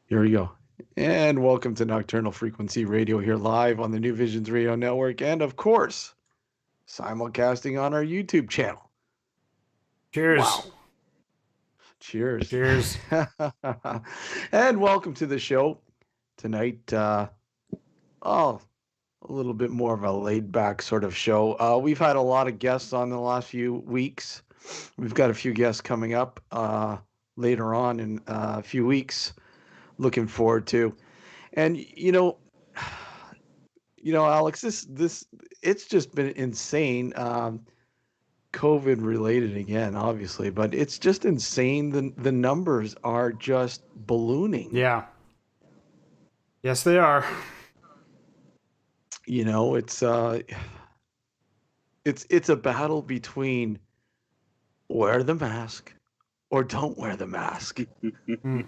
Here we go. And welcome to Nocturnal Frequency Radio here live on the New Visions Radio Network and, of course, simulcasting on our YouTube channel. Cheers. Wow. Cheers. Cheers. And welcome to the show tonight. Oh, a little bit more of a laid back sort of show. We've had a lot of guests on the last few weeks. We've got a few guests coming up later on in a few weeks. Looking forward to. And Alex, this it's just been insane. COVID related again, obviously, but it's just insane. The numbers are just ballooning. Yeah. Yes, they are. You know, it's a battle between wear the mask or don't wear the mask. Mm.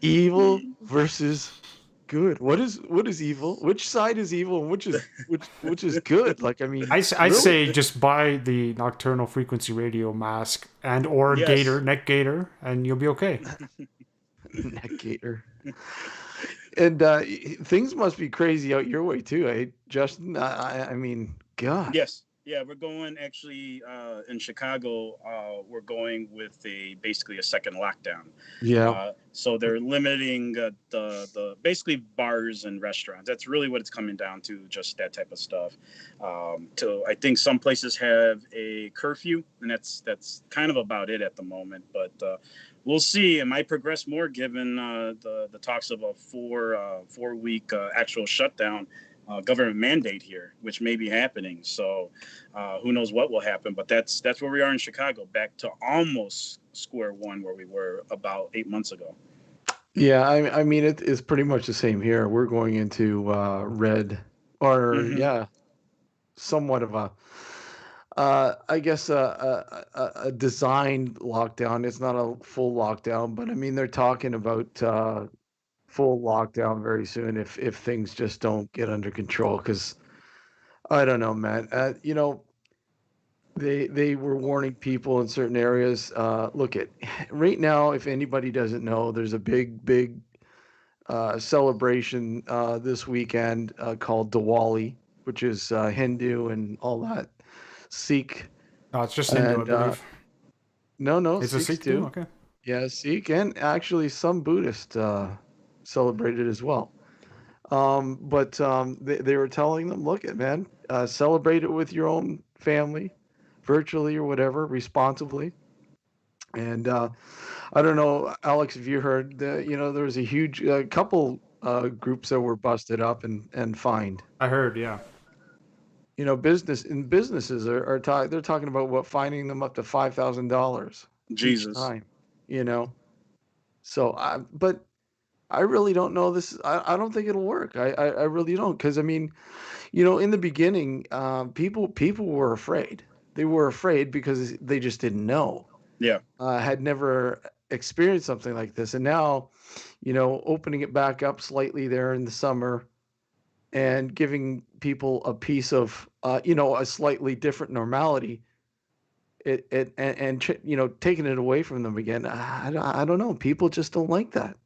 Evil versus good. What is evil? Which side is evil and which is good? Like, I mean, I really? say just buy the Nocturnal Frequency Radio mask and or Yes. neck gaiter, and you'll be okay. Neck gator. And things must be crazy out your way too, eh, Justin? I mean, God. Yes. Yeah, we're going actually in Chicago. We're going with basically a second lockdown. Yeah. So they're limiting the basically bars and restaurants. That's really what it's coming down to, just that type of stuff. To I think some places have a curfew, and that's kind of about it at the moment. But we'll see. It might progress more given the talks of a 4 week actual shutdown. Government mandate here, which may be happening. So who knows what will happen? But that's where we are in Chicago, back to almost square one where we were about 8 months ago. Yeah, I mean it is pretty much the same here. We're going into red or Hmm. yeah, somewhat of a I guess a designed lockdown. It's not a full lockdown, but I mean they're talking about full lockdown very soon if things just don't get under control. Because I don't know, man. They were warning people in certain areas. Look at right now. If anybody doesn't know, there's a big celebration this weekend called Diwali, which is Hindu and all that, Sikh, No, it's just Hindu, I and believe. no, It's a Sikhs Sikh too. too. Okay. Yeah, Sikh and actually some Buddhist celebrate it as well. But they were telling them, look, it man, celebrate it with your own family, virtually or whatever, responsibly. And I don't know, Alex, if you heard, there was a huge couple groups that were busted up and fined. I heard. Yeah. Businesses they're talking about what fining them up to $5,000 each Jesus. time. You know, but I really don't know this. I don't think it'll work. I really don't because I mean, in the beginning, people were afraid. They were afraid because they just didn't know. Yeah. Had never experienced something like this. And now, opening it back up slightly there in the summer and giving people a piece of, a slightly different normality, taking it away from them again. I don't know. People just don't like that.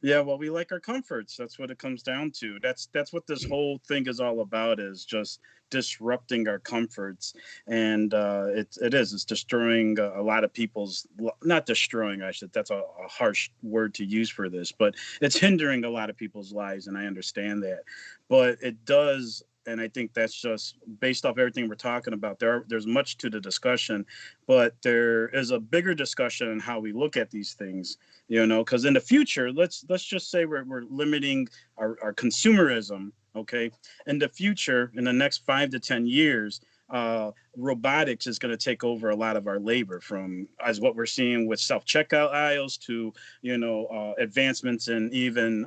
Yeah, well, we like our comforts. That's what it comes down to. That's what this whole thing is all about, is just disrupting our comforts, and it's destroying a lot of people's, not destroying. I should That's a harsh word to use for this, but it's hindering a lot of people's lives, and I understand that. But it does. And I think that's just based off everything we're talking about. There's much to the discussion, but there is a bigger discussion on how we look at these things, because in the future, let's just say we're limiting our consumerism. Okay, in the future, in the next 5 to 10 years, robotics is going to take over a lot of our labor, from as what we're seeing with self-checkout aisles to advancements in even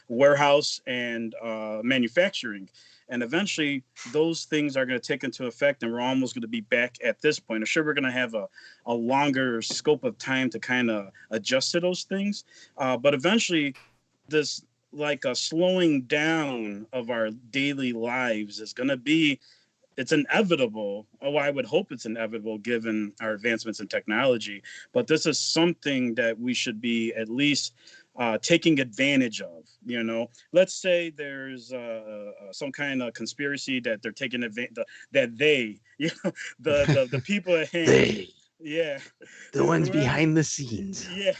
warehouse and manufacturing. And eventually those things are going to take into effect, and we're almost going to be back at this point. I'm sure we're going to have a longer scope of time to kind of adjust to those things. But eventually, this, like a slowing down of our daily lives, is going to be, it's inevitable. Oh, I would hope it's inevitable given our advancements in technology. But this is something that we should be at least taking advantage of. Let's say there's some kind of conspiracy that they're taking advantage, that they, the people at hand, They, yeah, the ones whoever, behind the scenes. yeah,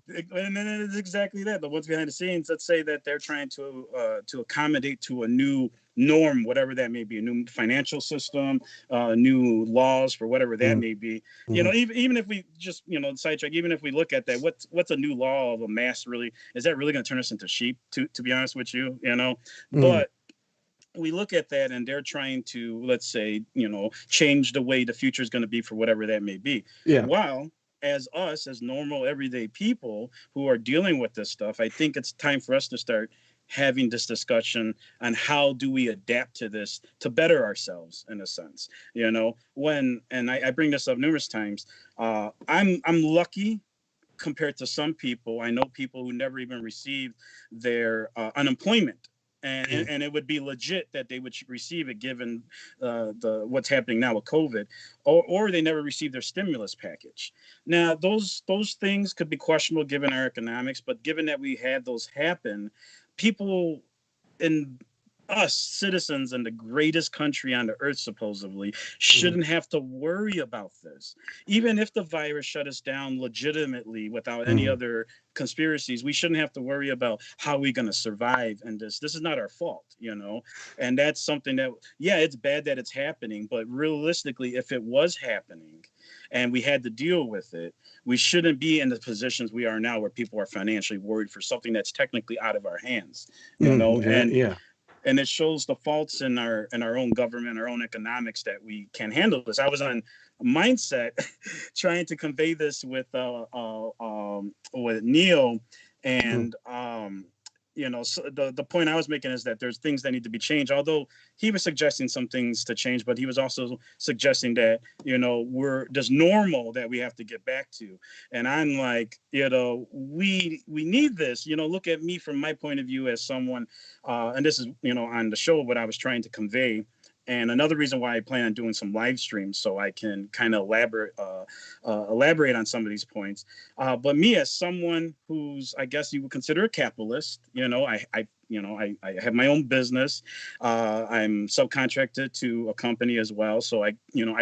and then it's exactly that. The ones behind the scenes. Let's say that they're trying to accommodate to a new norm, whatever that may be, a new financial system, new laws for whatever that may be. Even if we just sidetrack, even if we look at that, what's a new law of a mass really? Is that really going to turn us into sheep? To be honest with you, but we look at that and they're trying to, let's say, change the way the future is going to be for whatever that may be. Yeah. While as us, as normal everyday people who are dealing with this stuff, I think it's time for us to start having this discussion on how do we adapt to this to better ourselves in a sense. I bring this up numerous times. I'm lucky compared to some people. I know people who never even received their unemployment, and it would be legit that they would receive it given the what's happening now with COVID, or they never received their stimulus package. Now those things could be questionable given our economics, but given that we had those happen, people in us citizens in the greatest country on the earth supposedly shouldn't have to worry about this. Even if the virus shut us down legitimately without any other conspiracies, we shouldn't have to worry about how we're going to survive in this is not our fault. And that's something that, yeah, it's bad that it's happening, but realistically, if it was happening and we had to deal with it, we shouldn't be in the positions we are now where people are financially worried for something that's technically out of our hands. And it shows the faults in our own government, our own economics, that we can't handle this. I was on Mindset trying to convey this with Neil, and so the point I was making is that there's things that need to be changed. Although he was suggesting some things to change, but he was also suggesting that there's normal that we have to get back to. And I'm like, we need this. Look at me from my point of view as someone, and this is on the show what I was trying to convey. And another reason why I plan on doing some live streams so I can kind of elaborate on some of these points. But me, as someone who's, I guess you would consider a capitalist, I have my own business. I'm subcontracted to a company as well, so I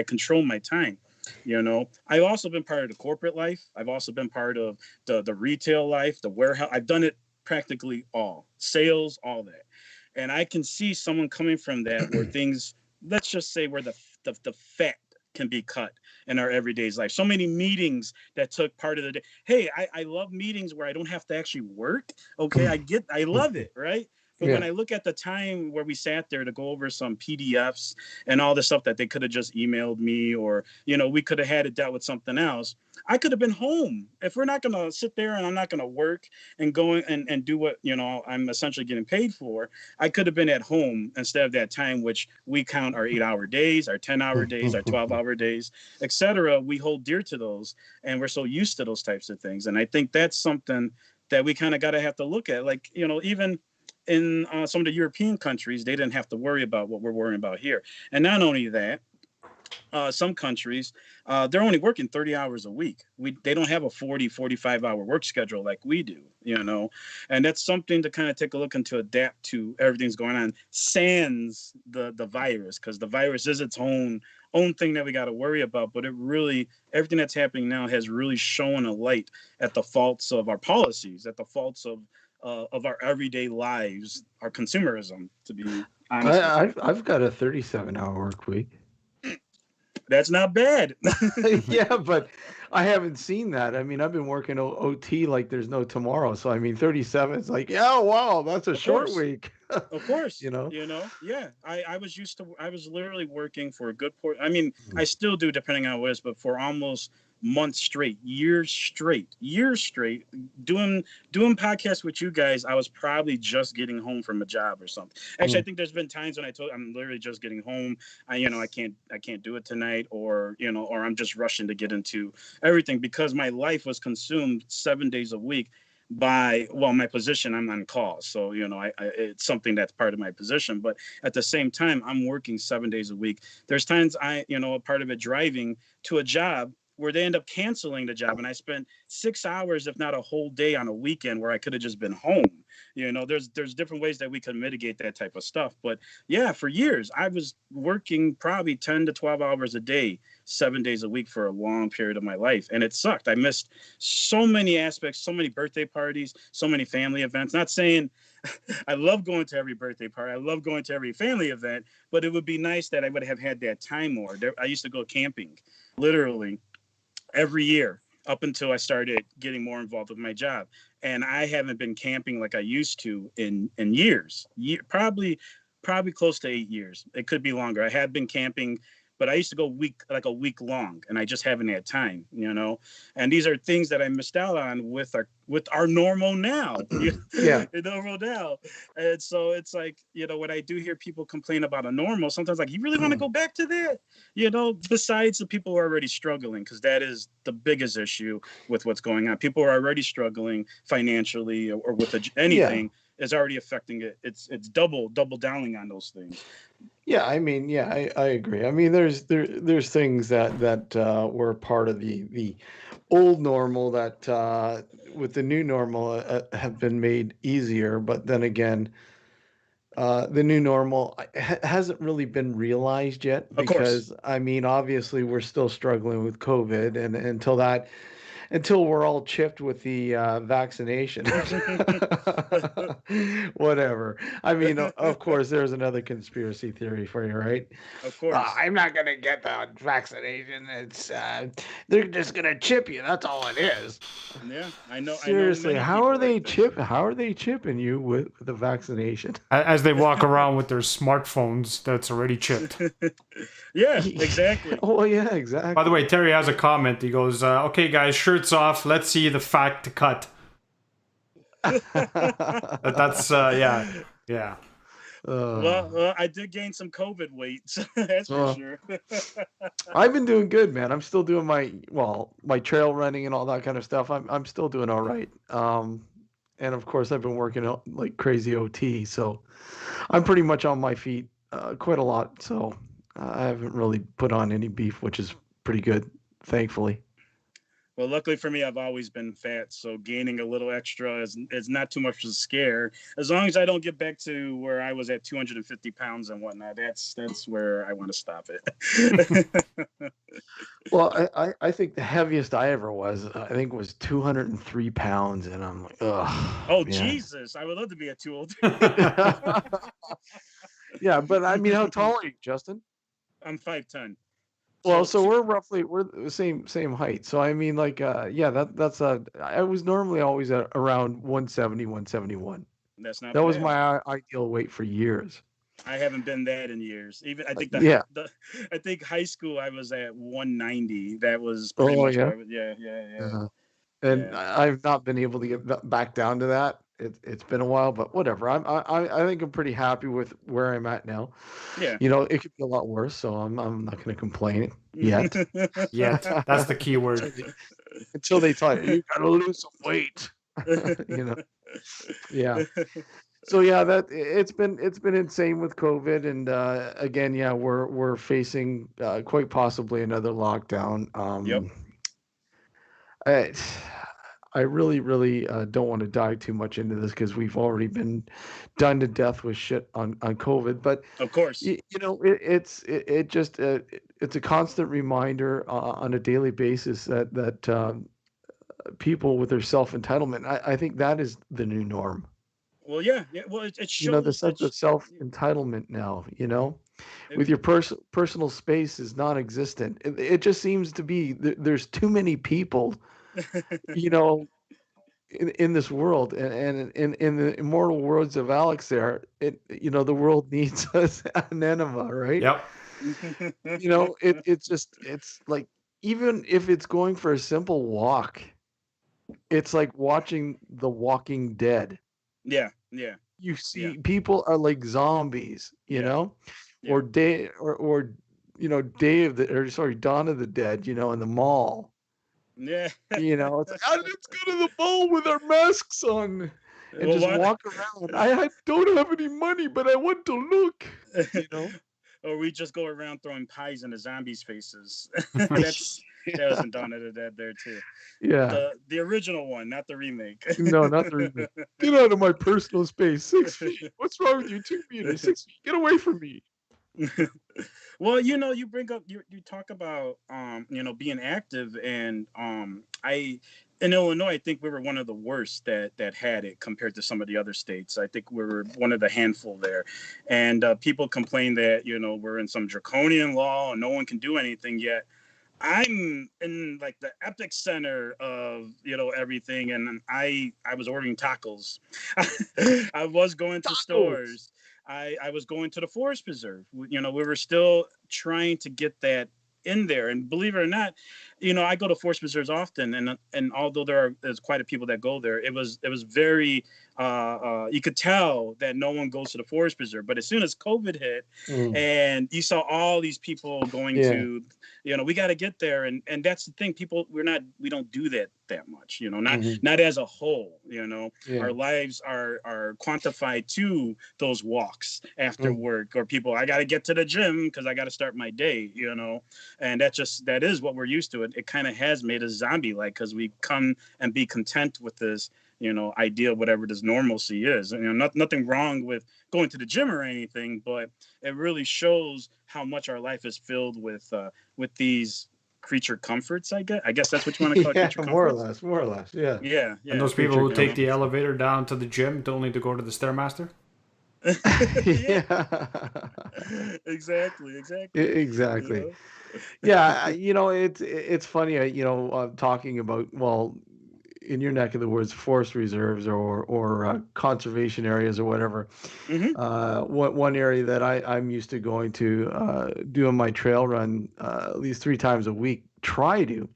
control my time. I've also been part of the corporate life. I've also been part of the retail life, the warehouse. I've done it practically all, sales, all that. And I can see someone coming from that where things, let's just say, where the fat can be cut in our everyday life. So many meetings that took part of the day. Hey, I love meetings where I don't have to actually work. Okay, I love it, right? But when I look at the time where we sat there to go over some PDFs and all the stuff that they could have just emailed me, or, we could have had it dealt with something else, I could have been home. If we're not going to sit there and I'm not going to work and go and do what, I'm essentially getting paid for, I could have been at home instead of that time, which we count our 8-hour days, our 10-hour days, our 12-hour days, etc. We hold dear to those, and we're so used to those types of things. And I think that's something that we kind of got to have to look at. Like, even in some of the European countries, they didn't have to worry about what we're worrying about here. And not only that, some countries, they're only working 30 hours a week. They don't have a 45-hour work schedule like we do, and that's something to kind of take a look and to adapt to everything's going on, sans the virus, because the virus is its own thing that we got to worry about. But everything that's happening now has really shown a light at the faults of our policies, at the faults of our everyday lives, our consumerism, to be honest. I've got a 37-hour work week. That's not bad. Yeah, but I haven't seen that. I mean, I've been working OT like there's no tomorrow. So, I mean, 37 is like, yeah, wow, that's a short week. Of course. Yeah. I was literally working for a good I mean, I still do, depending on what it is, but for almost months straight, years straight, doing podcasts with you guys. I was probably just getting home from a job or something. Actually, I think there's been times when I'm literally just getting home. I can't do it tonight, or I'm just rushing to get into everything, because my life was consumed 7 days a week by, my position. I'm on call, so it's something that's part of my position, but at the same time I'm working 7 days a week. There's times a part of it driving to a job where they end up canceling the job, and I spent 6 hours, if not a whole day, on a weekend where I could have just been home. There's different ways that we could mitigate that type of stuff. But yeah, for years I was working probably 10 to 12 hours a day, 7 days a week for a long period of my life, and it sucked. I missed so many aspects, so many birthday parties, so many family events. Not saying I love going to every birthday party, I love going to every family event, but it would be nice that I would have had that time more. I used to go camping literally every year up until I started getting more involved with my job. And I haven't been camping like I used to in years. Probably close to 8 years. It could be longer. I had been camping, but I used to go a week long, and I just haven't had time. And these are things that I missed out on with our normal now. Yeah. Normal now. And so it's like, when I do hear people complain about a normal, sometimes like, you really want to go back to that? Besides the people who are already struggling, because that is the biggest issue with what's going on. People are already struggling financially or with anything. Yeah. Is already affecting it. It's double downing on those things. Yeah, I mean, yeah, I agree. I mean, there's things that were part of the old normal that with the new normal have been made easier, but then again, the new normal hasn't really been realized yet Of course. because I mean, obviously, we're still struggling with COVID, and until we're all chipped with the vaccination. Whatever. I mean, of course, there's another conspiracy theory for you, right? Of course. I'm not gonna get the vaccination. It's they're just gonna chip you. That's all it is. Yeah, I know. Seriously, Many how are people like they that. How are they chipping you with the vaccination? As they walk around with their smartphones that's already chipped. Yeah, exactly. Oh yeah, exactly. By the way, Terry has a comment. He goes, okay, guys, shirts off. Let's see the fat to cut. That's, yeah. Yeah. Well, I did gain some COVID weight, so that's for sure. I've been doing good, man. I'm still doing my trail running and all that kind of stuff. I'm still doing all right. And of course, I've been working out like crazy OT, so I'm pretty much on my feet quite a lot. So I haven't really put on any beef, which is pretty good, thankfully. Well, luckily for me, I've always been fat, so gaining a little extra is not too much to scare. As long as I don't get back to where I was at 250 pounds and whatnot, that's where I want to stop it. Well, I think the heaviest I ever was, I think was 203 pounds, and I'm like, ugh, Oh, man. Jesus. I would love to be at 203. Yeah, but I mean, how tall are you, Justin? I'm 5'10". Well, so we're the same height. So I mean, like, yeah, that's I was normally always at around 170, 171. That's not That was bad. my ideal weight for years. I haven't been that in years. Even I think Yeah. I think high school I was at 190. That was pretty Oh much yeah. what I was. Yeah, yeah, yeah, And yeah. I've not been able to get back down to that. It's been a while, but whatever. I think I'm pretty happy with where I'm at now. Yeah. It could be a lot worse, so I'm not going to complain yet. Yet. That's the key word. Until they tell you gotta lose some weight. Yeah. So yeah, that it's been insane with COVID, and again, yeah, we're facing quite possibly another lockdown. Yep. I, I really don't want to dive too much into this because we've already been done to death with shit on COVID. But Of course. it's a constant reminder on a daily basis that people with their self entitlement. I think that is the new norm. Well, yeah, yeah. Well, it The shows. sense of self entitlement now. It, With your personal space is non-existent. It just seems to be there's too many people, you know, in this world, and in the immortal words of Alex, the world needs an enema, right? Yep. It's like even if it's going for a simple walk, it's like watching The Walking Dead. Yeah, yeah, You see, yeah, people are like zombies, yeah, yeah. or Day of the, or sorry, Dawn of the Dead, in the mall. Yeah. It's like, let's go to the mall with our masks on and Well, just what? walk around. I don't have any money, but I want to look, you know? Or we just go around throwing pies in the zombies' faces. That's Tales from Dawn of the Dead there too. Yeah. The original one, not the remake. No, not the remake. Get out of my personal space. 6 feet. What's wrong with you? 2 meters. 6 feet. Get away from me. Well, you bring up you talk about being active, and I in Illinois, I think we were one of the worst that had it compared to some of the other states. I think we were one of the handful there, and people complain that we're in some draconian law and no one can do anything yet. I'm in like the epic center of everything, and I was ordering tacos. I was going to Tacos. stores. I was going to the forest preserve. We were still trying to get that in there, and believe it or not, I go to forest preserves often, and although there's quite a people that go there, it was very you could tell that no one goes to the forest preserve. But as soon as COVID hit, Mm. and you saw all these people going Yeah. to, we got to get there, and that's the thing. People, we don't do that much. Not Mhm. not as a whole. Yeah. Our lives are quantified to those walks after Mm. work, or people. I got to get to the gym because I got to start my day. And that is what we're used to. It kind of has made us zombie like, because we come and be content with this idea of whatever this normalcy is. Nothing wrong with going to the gym or anything, but it really shows how much our life is filled with these creature comforts. I guess that's what you want to call it, Yeah, creature more or comforts. less. More or less. Yeah. Yeah, And yeah. those people Creature who take the comforts. elevator down to the gym only to go to the stairmaster. Yeah, Yeah. exactly. You Exactly. know. Yeah, it's funny, talking about, well, in your neck of the woods, forest reserves or conservation areas or whatever. Hmm. One area that I'm used to going to, doing my trail run, at least 3 times a week. Try to.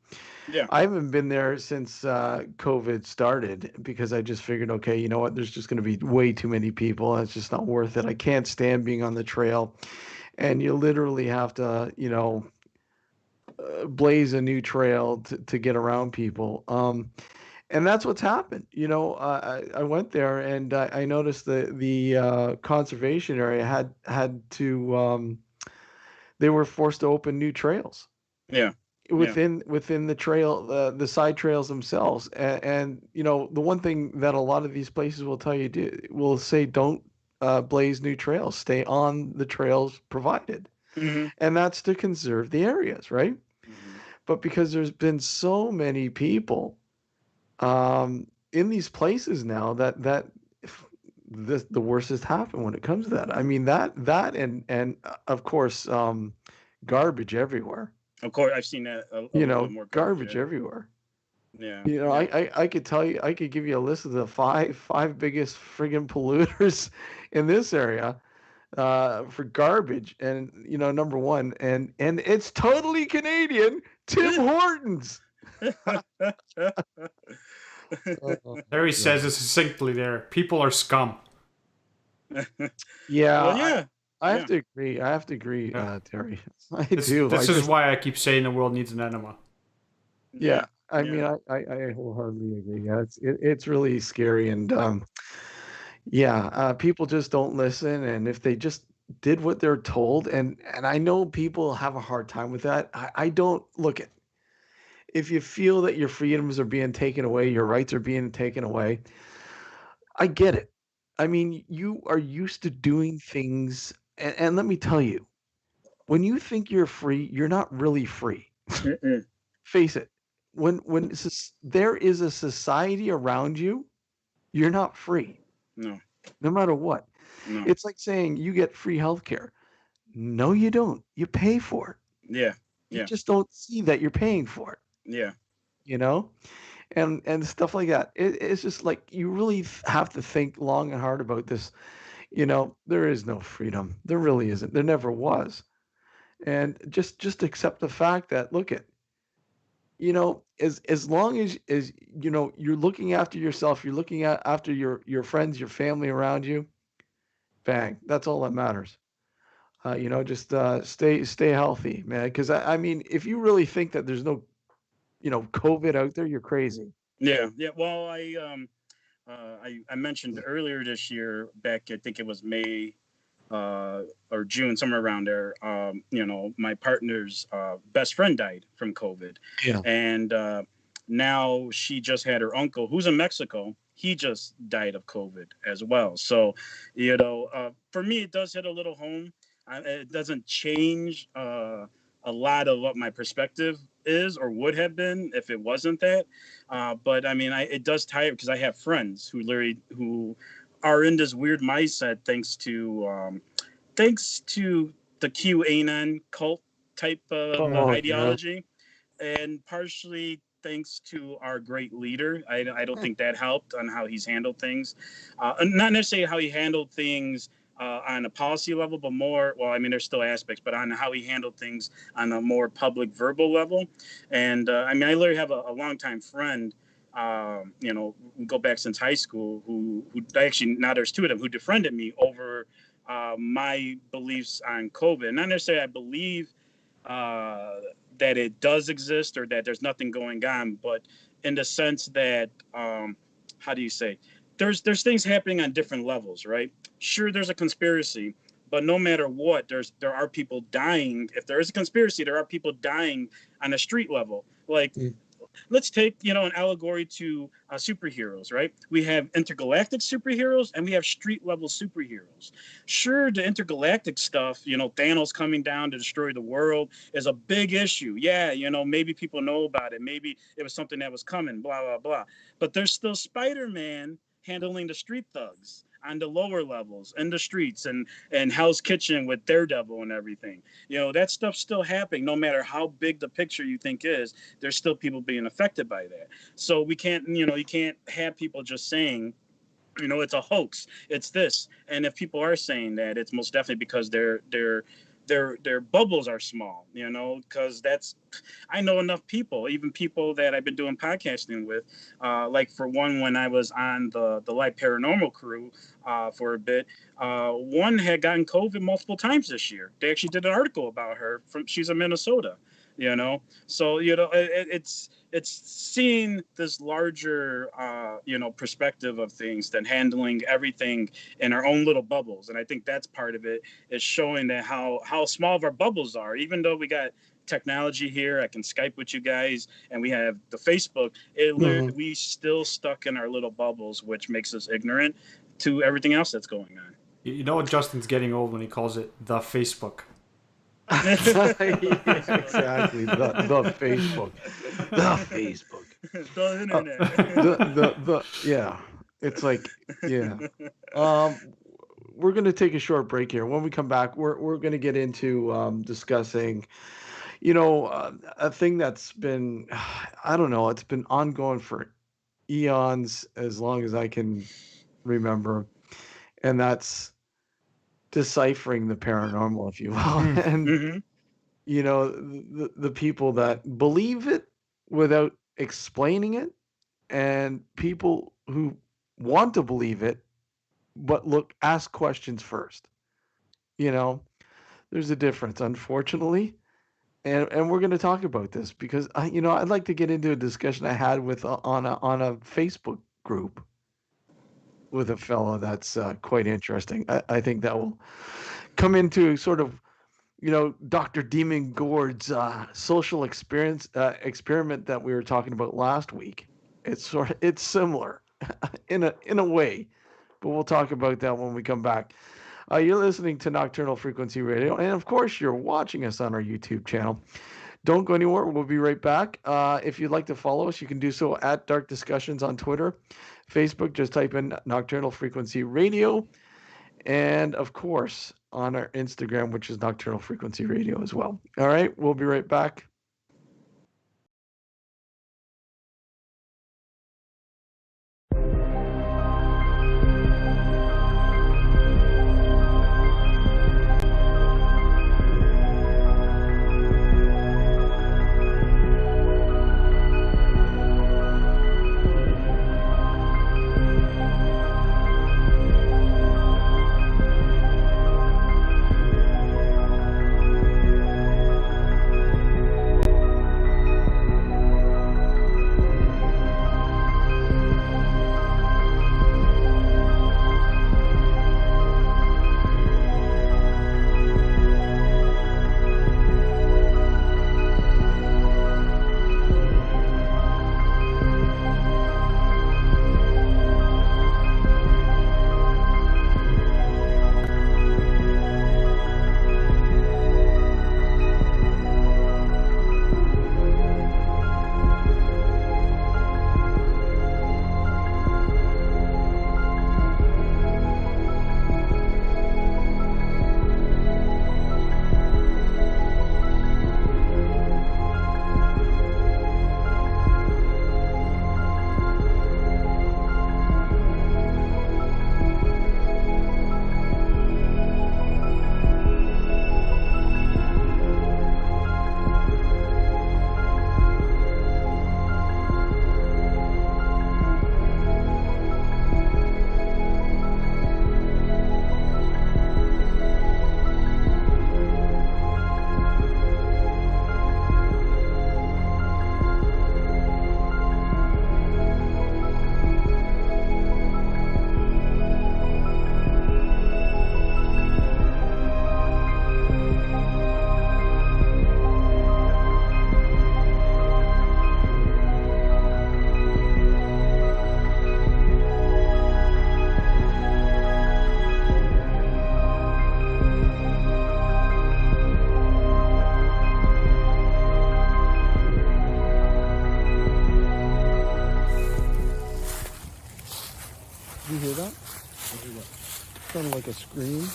Yeah. I haven't been there since COVID started because I just figured, okay, you know what? There's just going to be way too many people. It's just not worth it. I can't stand being on the trail, and you literally have to, blaze a new trail to get around people. And that's what's happened. I went there and I noticed the conservation area had to they were forced to open new trails Yeah. Yeah. within the trail, the side trails themselves. And the one thing that a lot of these places will tell you, will say, don't blaze new trails, stay on the trails provided, Hmm. and that's to conserve the areas, right? Hmm. But because there's been so many people in these places now, that the worst has happened when it comes to that. I mean, that and of course, garbage everywhere. Of course, I've seen that a little bit more garbage. Garbage Yeah. everywhere. Yeah. I, Yeah. I could tell you, I could give you a list of the five biggest friggin' polluters in this area for garbage. And number one, and it's totally Canadian, Tim Hortons. Oh my There he says God. it succinctly there. People are scum. Yeah, Well, yeah. I have Yeah. to agree. I have to agree, Yeah. Terry. I This do. I this is just, why I keep saying the world needs an enema. yeah. Yeah. I mean, Yeah. I wholeheartedly agree. Yeah, it's really scary, and yeah, people just don't listen, and if they just did what they're told, and I know people have a hard time with that. I don't look at, if you feel that your freedoms are being taken away, your rights are being taken away. I get it. I mean, you are used to doing things, and let me tell you, when you think you're free, you're not really free. Mm-mm. Face it. When there is a society around you, you're not free, No. no matter what. No. It's like saying you get free healthcare. No, you don't. You pay for it. Yeah. You Yeah. just don't see that you're paying for it, Yeah. you know? And stuff like that. It's just like you really have to think long and hard about this. There is no freedom. There really isn't. There never was. And just accept the fact that, look at, as long as you're looking after yourself, you're looking at after your friends, your family around you, bang, that's all that matters. Just stay healthy, man, because I mean, if you really think that there's no COVID out there, you're crazy. Yeah. Yeah. Well, I mentioned earlier this year, back I think it was May or June, somewhere around there. My partner's best friend died from COVID, Yeah. and now she just had her uncle who's in Mexico. He just died of COVID as well. So, for me, it does hit a little home. It doesn't change a lot of what my perspective is or would have been if it wasn't that. But I mean, it does tie it because I have friends who are in this weird mindset thanks to the QAnon cult type of Oh, yeah. ideology, and partially thanks to our great leader. I don't think that helped on how he's handled things. Not necessarily how he handled things on a policy level, but more, well, I mean, there's still aspects, but on how he handled things on a more public verbal level. And I mean, I literally have a longtime friend. We go back since high school. Who actually, now there's two of them who defriended me over my beliefs on COVID. Not necessarily I believe that it does exist or that there's nothing going on, but in the sense that how do you say? There's things happening on different levels, right? Sure, there's a conspiracy, but no matter what, there are people dying. If there is a conspiracy, there are people dying on a street level. Like, Mm. let's take an allegory to superheroes, right? We have intergalactic superheroes and we have street level superheroes. Sure, the intergalactic stuff, Thanos coming down to destroy the world is a big issue. Yeah, maybe people know about it, maybe it was something that was coming, blah blah blah. But there's still Spider-Man handling the street thugs on the lower levels in the streets, and Hell's Kitchen with Daredevil and everything. That stuff's still happening. No matter how big the picture you think is, there's still people being affected by that. So we can't, you can't have people just saying, it's a hoax, it's this. And if people are saying that, it's most definitely because their bubbles are small, because I know enough people, even people that I've been doing podcasting with, like for one, when I was on the live paranormal crew for a bit, one had gotten COVID multiple times this year. They actually did an article about her she's in Minnesota, so it's seeing this larger perspective of things than handling everything in our own little bubbles. And I think that's part of it, is showing that how small of our bubbles are. Even though we got technology here, I can Skype with you guys, and we have the Facebook, Mhm. we still stuck in our little bubbles, which makes us ignorant to everything else that's going on. You know what Justin's getting old when he calls it the Facebook. Yeah, exactly. The Facebook. The Facebook. The internet. Yeah. It's like, yeah. We're gonna take a short break here. When we come back, we're gonna get into discussing, a thing that's been, I don't know, it's been ongoing for eons, as long as I can remember, and that's deciphering the paranormal, if you will. And Hmm. the people that believe it without explaining it, and people who want to believe it but ask questions first. you know there's a difference, unfortunately. And we're going to talk about this because I'd like to get into a discussion I had with on a Facebook group with a fellow that's quite interesting. I think that will come into sort of Dr. Demon Gord's social experiment that we were talking about last week. It's similar in a way, but we'll talk about that when we come back. You're listening to Nocturnal Frequency Radio, and of course, you're watching us on our YouTube channel. Don't go anywhere. We'll be right back. If you'd like to follow us, you can do so at Dark Discussions on Twitter. Facebook, just type in Nocturnal Frequency Radio. And of course, on our Instagram, which is Nocturnal Frequency Radio as well. All right, we'll be right back. sounded like a scream.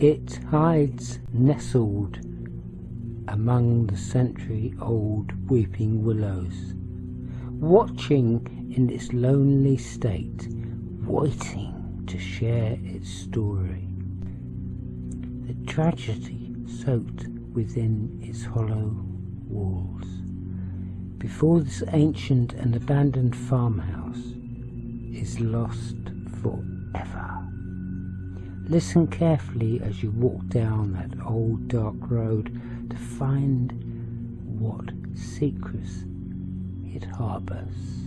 It hides nestled among the century-old weeping willows, watching in its lonely state, waiting to share its story. The tragedy soaked within its hollow walls. Before this ancient and abandoned farmhouse is lost forever. Listen carefully as you walk down that old dark road to find what secrets it harbours.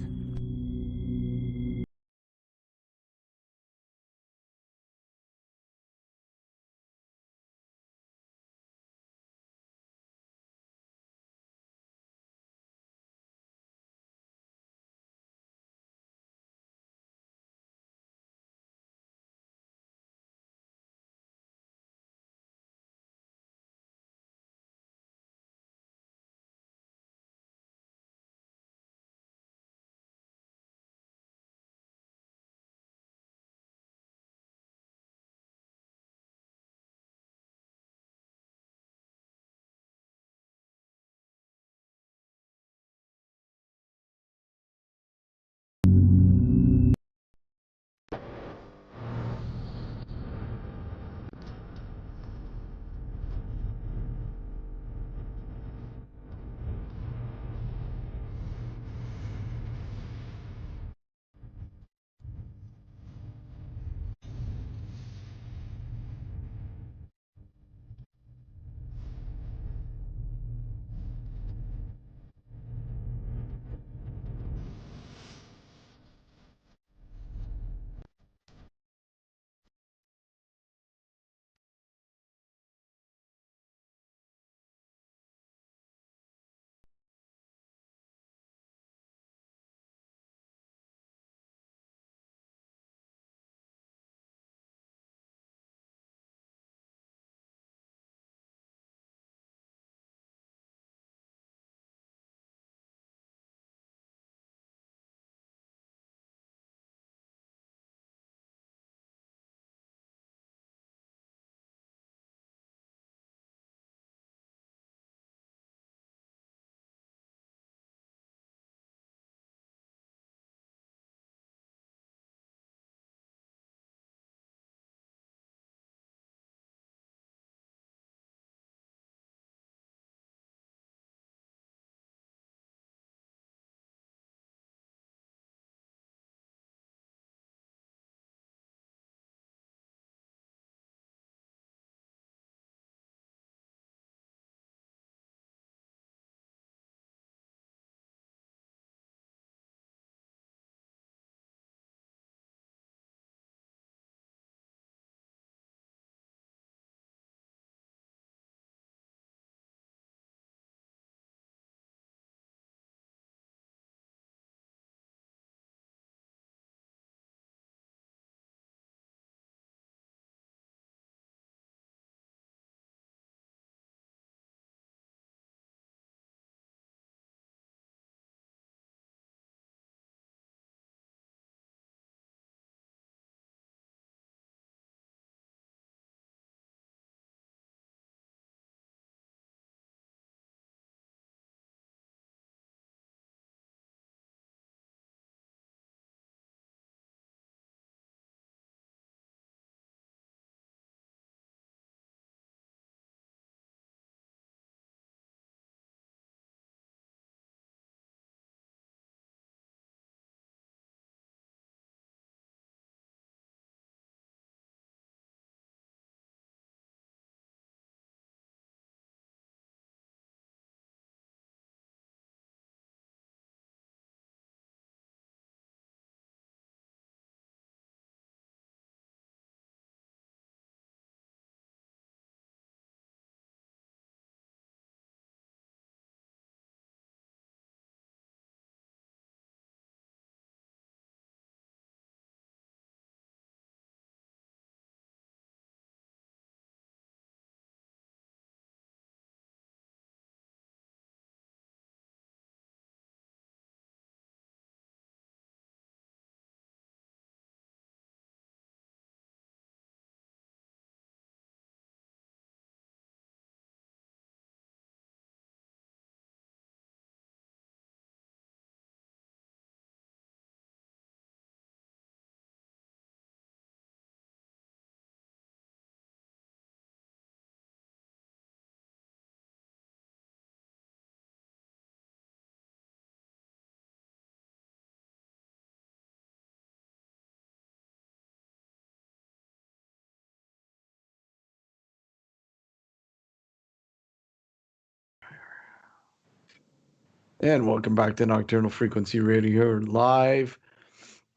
And welcome back to Nocturnal Frequency Radio live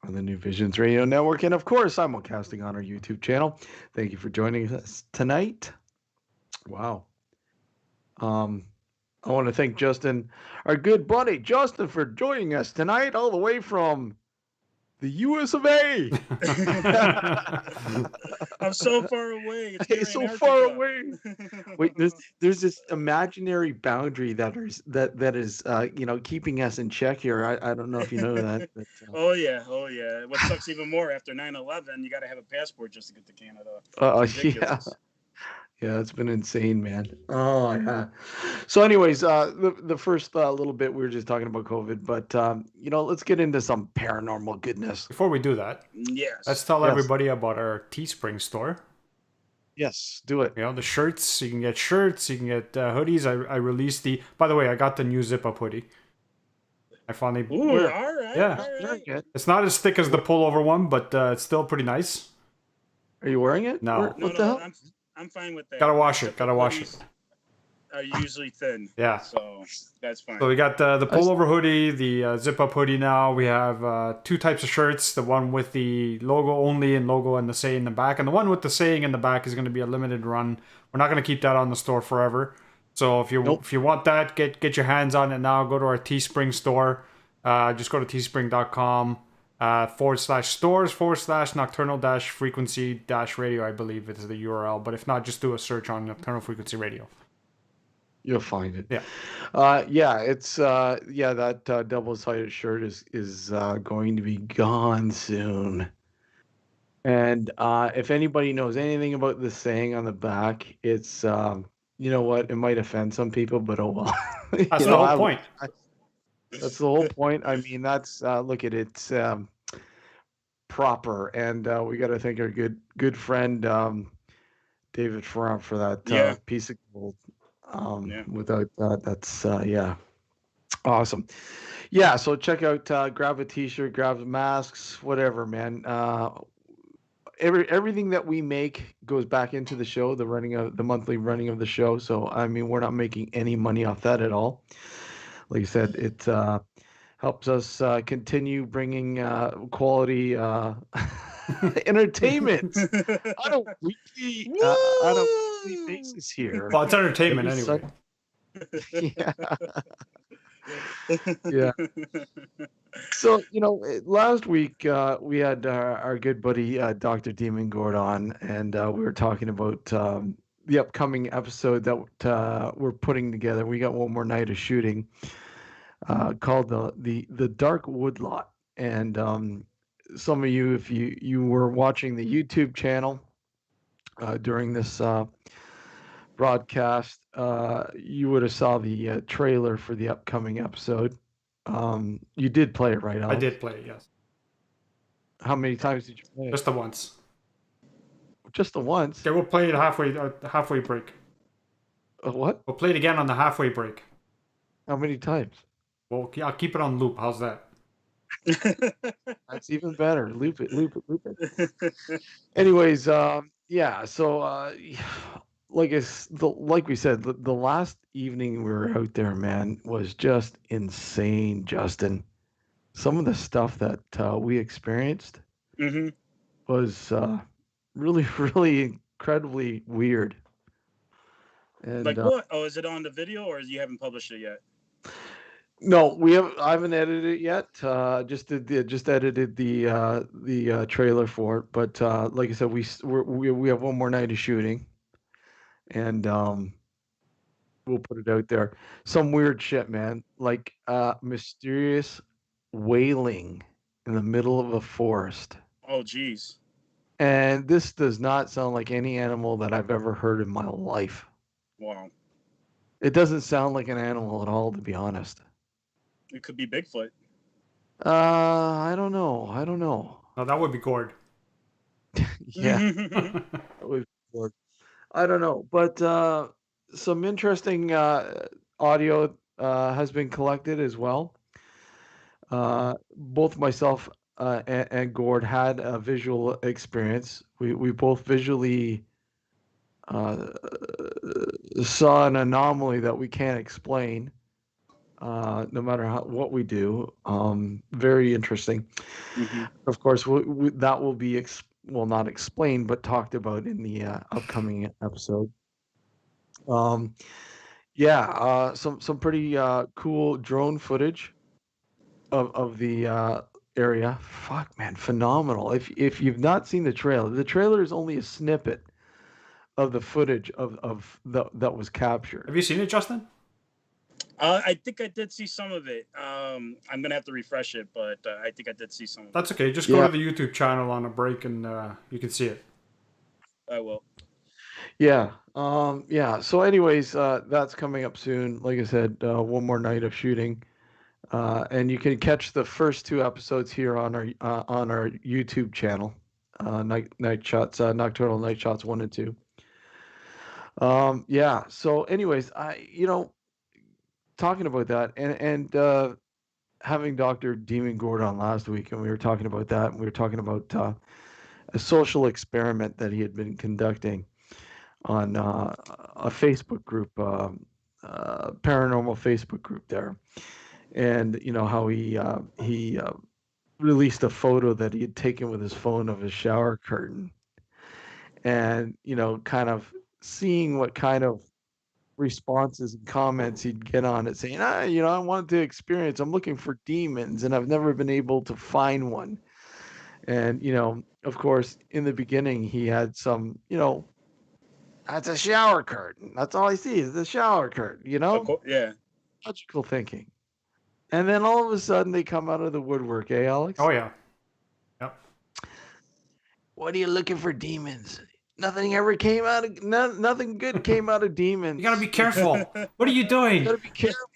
on the New Visions Radio Network. And of course, simulcasting on our YouTube channel. Thank you for joining us tonight. Wow. I want to thank Justin, our good buddy Justin, for joining us tonight, all the way from the US of A. I'm so far away. It's He's so Antarctica. far away. Wait, there's this imaginary boundary that is keeping us in check here. I don't know if you know that. But, Oh yeah. What sucks even more after 9/11, you got to have a passport just to get to Canada. yeah. Ridiculous. Yeah, it's been insane, man. Oh, yeah. So, anyways, the first little bit we were just talking about COVID, but let's get into some paranormal goodness. Before we do that, Yes. let's tell Yes. everybody about our Teespring store. Yes, do it. You know, the shirts. You can get shirts. You can get hoodies. I released the. By the way, I got the new zip up hoodie. I finally. Ooh, Where? all right. Yeah. All Very right. good. It's not as thick as the pullover one, but it's still pretty nice. Are you wearing it? No. No, What the hell? I'm fine with that. Gotta wash it. Zip-up Gotta wash it. hoodies Are usually thin. Yeah. So that's fine. So we got the pullover hoodie, the zip up hoodie now. We have two types of shirts. The one with the logo only and logo and the saying in the back. And the one with the saying in the back is going to be a limited run. We're not going to keep that on the store forever. So if you want that, get your hands on it now. Go to our Teespring store. Just go to teespring.com /stores/ nocturnal frequency radio, I believe is the URL. But if not, just do a search on Nocturnal Frequency Radio. You'll find it. Yeah. It's that double-sided shirt is going to be gone soon. And if anybody knows anything about the saying on the back, it's you know what, it might offend some people, but oh well. That's the whole point. That's the whole point. I mean, that's look at it, proper, and we got to thank our good friend David Ferrand for that piece of gold. Without that, that's awesome. Yeah, so check out, grab a t-shirt, grab masks, whatever, man. Everything that we make goes back into the show, the monthly running of the show. So I mean, we're not making any money off that at all. Like I said, it helps us continue bringing quality entertainment on a weekly basis here. Well, it's entertainment anyway. Yeah. So, last week we had our good buddy Dr. Demon Gord on, and we were talking about the upcoming episode that we're putting together. We got one more night of shooting called the Dark Woodlot. And some of you, if you were watching the YouTube channel during this broadcast, you would have saw the trailer for the upcoming episode. You did play it, right, Alex? I did play it, yes. How many times did you play it? Just the once. Just the once? Okay, we'll play it halfway break. What? We'll play it again on the halfway break. How many times? Well, I'll keep it on loop. How's that? That's even better. Loop it. Anyways, yeah. So, like we said, the last evening we were out there, man, was just insane, Justin. Some of the stuff that we experienced was really, really incredibly weird. And, like what? Oh, is it on the video, or you haven't published it yet? No, I haven't edited it yet. Just edited the trailer for it. But like I said, we have one more night of shooting, and we'll put it out there. Some weird shit, man. Like mysterious wailing in the middle of a forest. Oh, geez. And this does not sound like any animal that I've ever heard in my life. Wow. It doesn't sound like an animal at all, to be honest. It could be Bigfoot. I don't know. No, that would be Gord. Yeah. That would be Gord. I don't know. But some interesting audio has been collected as well. Both myself and Gord had a visual experience. We both visually saw an anomaly that we can't explain. no matter what we do. Very interesting. Hmm. Of course, that will be well, not explained, but talked about in the upcoming episode. Um, yeah, some pretty cool drone footage of the area. Fuck, man, phenomenal. If you've not seen the trailer is only a snippet of the footage that was captured. Have you seen it, Justin? I think I did see some of it. I'm gonna have to refresh it, but I think I did see some of it. That's okay. Just go Yeah, to the YouTube channel on a break and you can see it. I will. yeah, yeah. So, anyways, that's coming up soon. Like I said, one more night of shooting, and you can catch the first two episodes here on our YouTube channel, night shots, nocturnal night shots 1 and 2. Yeah. So, anyways, talking about that, and having Dr. Demon Gord on last week, and we were talking about that, and we were talking about a social experiment that he had been conducting on a Facebook group, paranormal Facebook group there, and how he released a photo that he had taken with his phone of his shower curtain, and kind of seeing what kind of responses and comments he'd get on it, saying, I wanted to experience. I'm looking for demons, and I've never been able to find one. And of course, in the beginning, he had some, that's a shower curtain. That's all I see is the shower curtain. Of course, yeah. Logical thinking. And then all of a sudden, they come out of the woodwork, eh, Alex? Oh yeah. Yep. What are you looking for, demons? Nothing ever came out of nothing good came out of demons. You gotta be careful. What are you doing? You gotta be careful.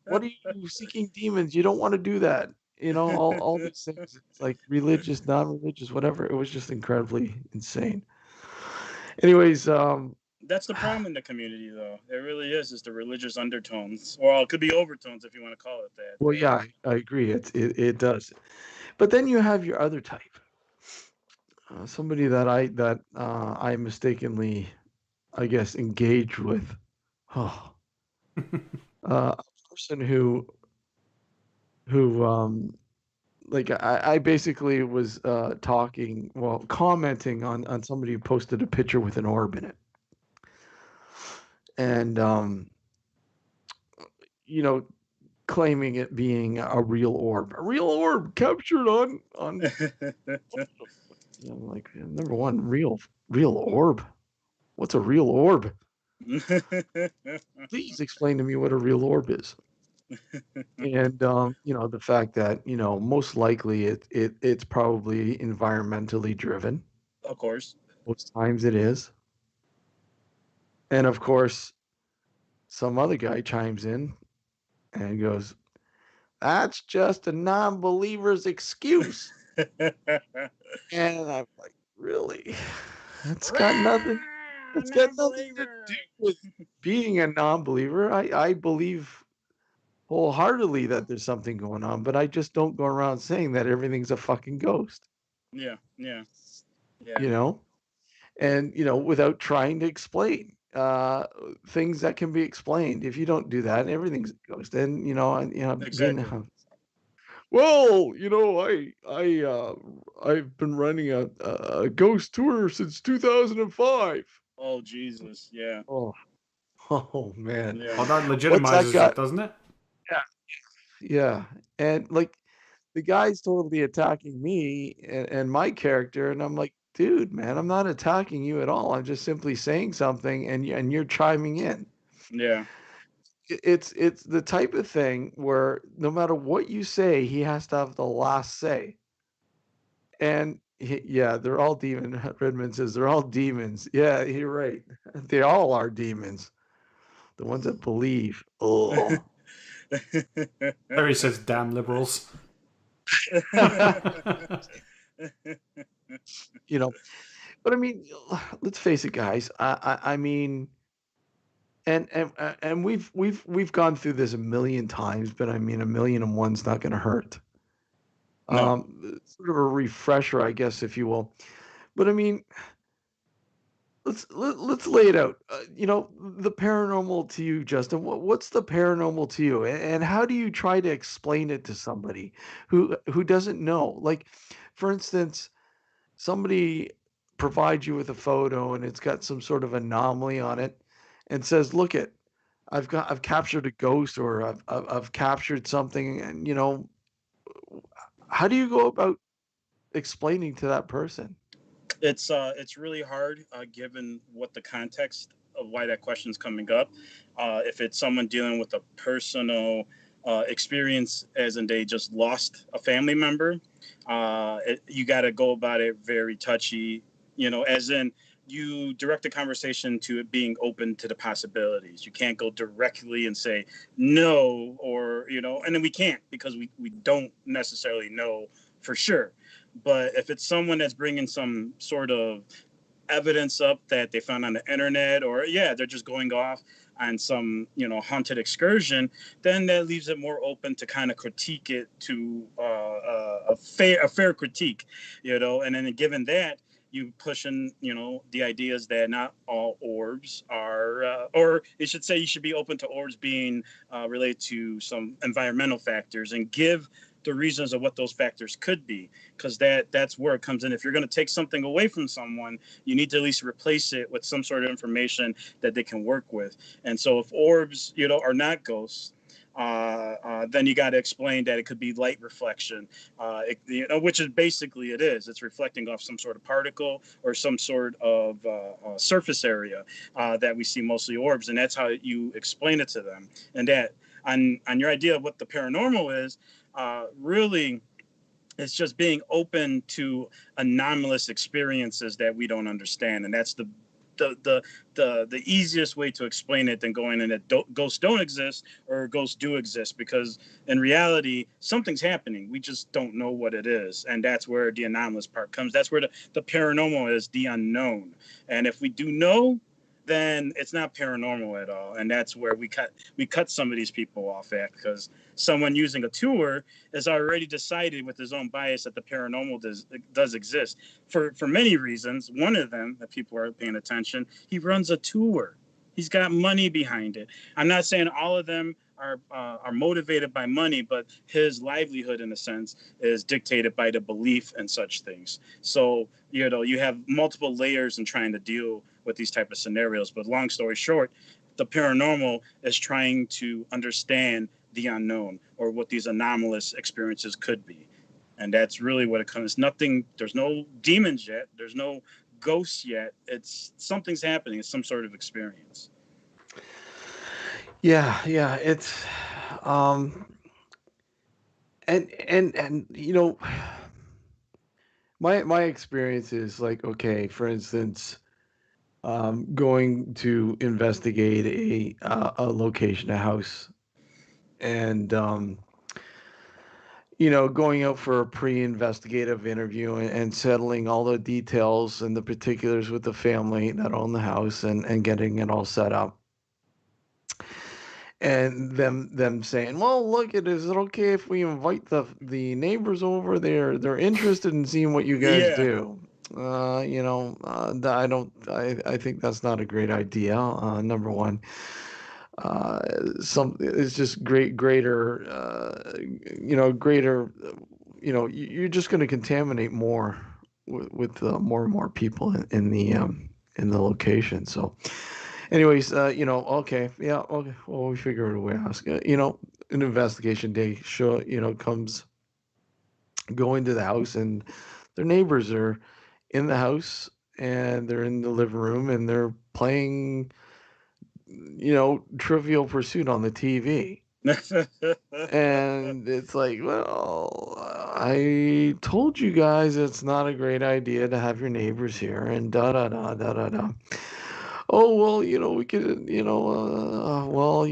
What are you seeking demons? You don't want to do that. All these things. It's like religious, non-religious, whatever. It was just incredibly insane. Anyways, That's the problem in the community, though. It really is the religious undertones. Well, it could be overtones if you want to call it that. well, yeah, I agree. It does. But then you have your other type. Somebody that I mistakenly, I guess, engaged with. Oh, a person who like I basically was commenting on somebody who posted a picture with an orb in it, and you know claiming it being a real orb captured on like, number one, real orb. What's a real orb? Please explain to me what a real orb is. And the fact that most likely it's probably environmentally driven. Of course. Most times it is. And of course, some other guy chimes in and goes, "That's just a non-believer's excuse." And I'm like, really? It's got nothing. It's got nothing to do with being a non-believer. I believe wholeheartedly that there's something going on, but I just don't go around saying that everything's a fucking ghost. Yeah, yeah, You yeah. know, and without trying to explain things that can be explained. If you don't do that, everything's a ghost. And being Exactly. well, I've been running a ghost tour since 2005. Oh Jesus, yeah, Oh, oh man, yeah. Well, that what's that legitimizes got? it, doesn't it? Yeah, yeah, and like the guy's totally attacking me and my character, and I'm like, dude, man, I'm not attacking you at all. I'm just simply saying something, and you're chiming in. Yeah. It's the type of thing where no matter what you say, he has to have the last say. And yeah, they're all demon. Redmond says they're all demons. Yeah, you're right. They all are demons. The ones that believe. Oh. Larry says, "Damn liberals." you know, but I mean, let's face it, guys. I mean, and we've gone through this a million times, but I mean, a million and one's not going to hurt. No. Sort of a refresher, I guess, if you will. But I mean, let's lay it out. The paranormal to you, Justin. What's the paranormal to you, and how do you try to explain it to somebody who doesn't know? Like, for instance, somebody provides you with a photo and it's got some sort of anomaly on it, and says, "Look it, I've captured a ghost, or I've captured something," and how do you go about explaining to that person? It's really hard given what the context of why that question is coming up. If it's someone dealing with a personal experience, as in they just lost a family member, you got to go about it very touchy. As in you direct the conversation to it being open to the possibilities. You can't go directly and say no, or and then we can't because we don't necessarily know for sure. But if it's someone that's bringing some sort of evidence up that they found on the internet, or yeah, they're just going off on some haunted excursion, then that leaves it more open to kind of critique it to a fair critique, and then given that, you push in the ideas that not all orbs are, or you should say you should be open to orbs being related to some environmental factors, and give the reasons of what those factors could be, because that's where it comes in. If you're going to take something away from someone, you need to at least replace it with some sort of information that they can work with. And so if orbs are not ghosts, then you got to explain that it could be light reflection, which is basically it is. It's reflecting off some sort of particle or some sort of surface area that we see mostly orbs, and that's how you explain it to them. And that on your idea of what the paranormal is, really, it's just being open to anomalous experiences that we don't understand, and that's the easiest way to explain it than going in that ghosts don't exist or ghosts do exist, because in reality something's happening, we just don't know what it is, and that's where the anomalous part comes. That's where the paranormal is, the unknown. And if we do know, then it's not paranormal at all, and that's where we cut some of these people off at, because someone using a tour has already decided with his own bias that the paranormal does exist for many reasons. One of them that people are paying attention, he runs a tour. He's got money behind it. I'm not saying all of them are motivated by money, but his livelihood, in a sense, is dictated by the belief and such things. So you have multiple layers in trying to deal with these type of scenarios. But long story short, the paranormal is trying to understand the unknown, or what these anomalous experiences could be. And that's really what it comes. Nothing. There's no demons yet. There's no ghosts yet. It's something's happening. It's some sort of experience. Yeah, yeah, it's um and my experience is like, okay, for instance, going to investigate a location, a house, and going out for a pre-investigative interview, and settling all the details and the particulars with the family that own the house, and getting it all set up. And them saying, "Well, look, is it okay if we invite the neighbors over? They're interested in seeing what you guys Yeah. do." I don't. I think that's not a great idea. Number one, uh, some it's just greater. Greater. You're just going to contaminate more with more and more people in the location. So, anyways, okay, yeah, okay. Well, we figure out a way to ask. An investigation day comes, going to the house, and their neighbors are in the house, and they're in the living room, and they're playing, Trivial Pursuit on the TV. And it's like, well, I told you guys it's not a great idea to have your neighbors here, and da da da da da da. Oh, well, we could, well,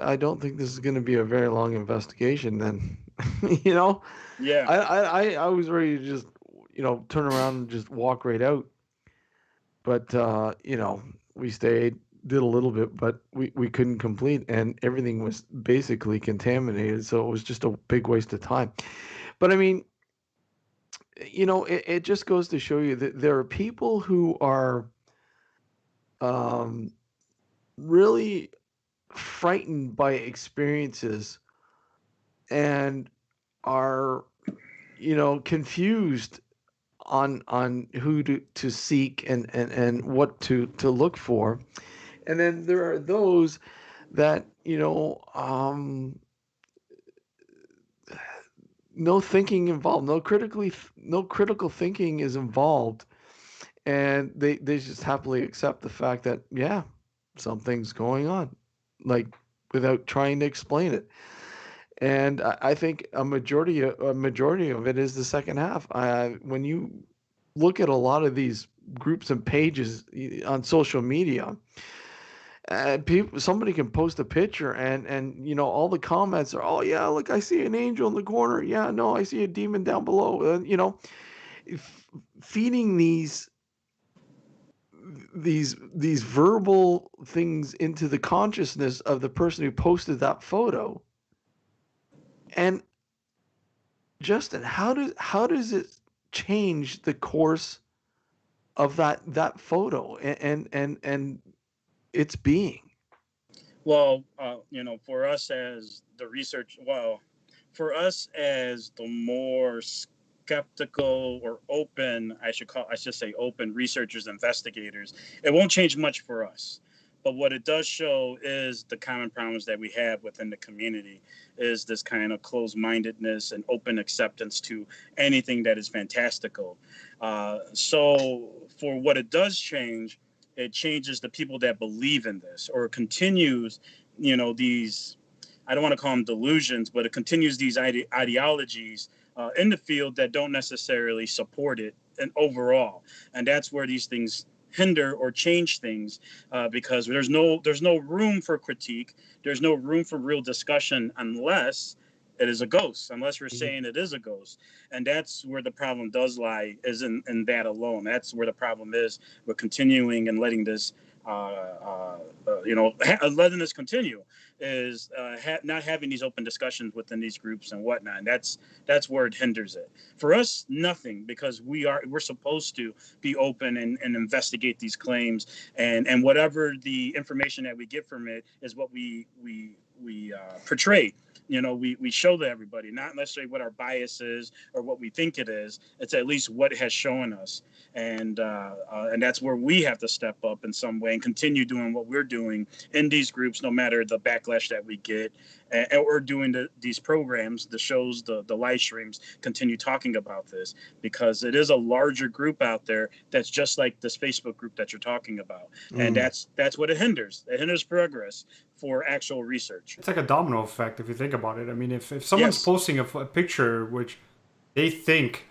I don't think this is going to be a very long investigation then. you know, Yeah. I was ready to just, turn around and just walk right out. But, we stayed, did a little bit, but we couldn't complete, and everything was basically contaminated. So it was just a big waste of time. But I mean, it just goes to show you that there are people who are um, really frightened by experiences and are, confused on who to seek and what to look for. And then there are those that, no thinking involved, no critical thinking is involved, and they just happily accept the fact that, yeah, something's going on, like, without trying to explain it. And I think a majority of it is the second half. When you look at a lot of these groups and pages on social media, somebody can post a picture, and all the comments are, oh yeah, look, I see an angel in the corner. Yeah, no, I see a demon down below. Feeding these verbal things into the consciousness of the person who posted that photo. And Justin, how does it change the course of that photo and its being? Well, for us as the research, well, for us as the more skeptical or open, I should say open researchers, investigators, it won't change much for us. But what it does show is the common problems that we have within the community is this kind of closed-mindedness and open acceptance to anything that is fantastical. So for what it does change, it changes the people that believe in this or continues, these, I don't want to call them delusions, but it continues these ideologies in the field that don't necessarily support it and overall. And that's where these things hinder or change things because there's no room for critique. There's no room for real discussion unless it is a ghost, unless we're saying it is a ghost. And that's where the problem does lie, is in that alone. That's where the problem is. We're continuing and letting this letting this continue is not having these open discussions within these groups and whatnot. And that's where it hinders it. For us, nothing, because we're supposed to be open and investigate these claims, and whatever the information that we get from it is what we portray. We show to everybody, not necessarily what our bias is or what we think it is. It's at least what it has shown us, and that's where we have to step up in some way and continue doing what we're doing in these groups, no matter the backlash that we get. And we're doing these programs, the shows, the live streams, continue talking about this because it is a larger group out there that's just like this Facebook group that you're talking about, and that's what it hinders. It hinders progress for actual research. It's like a domino effect if you think about it. I mean, if someone's Yes. posting a picture which they think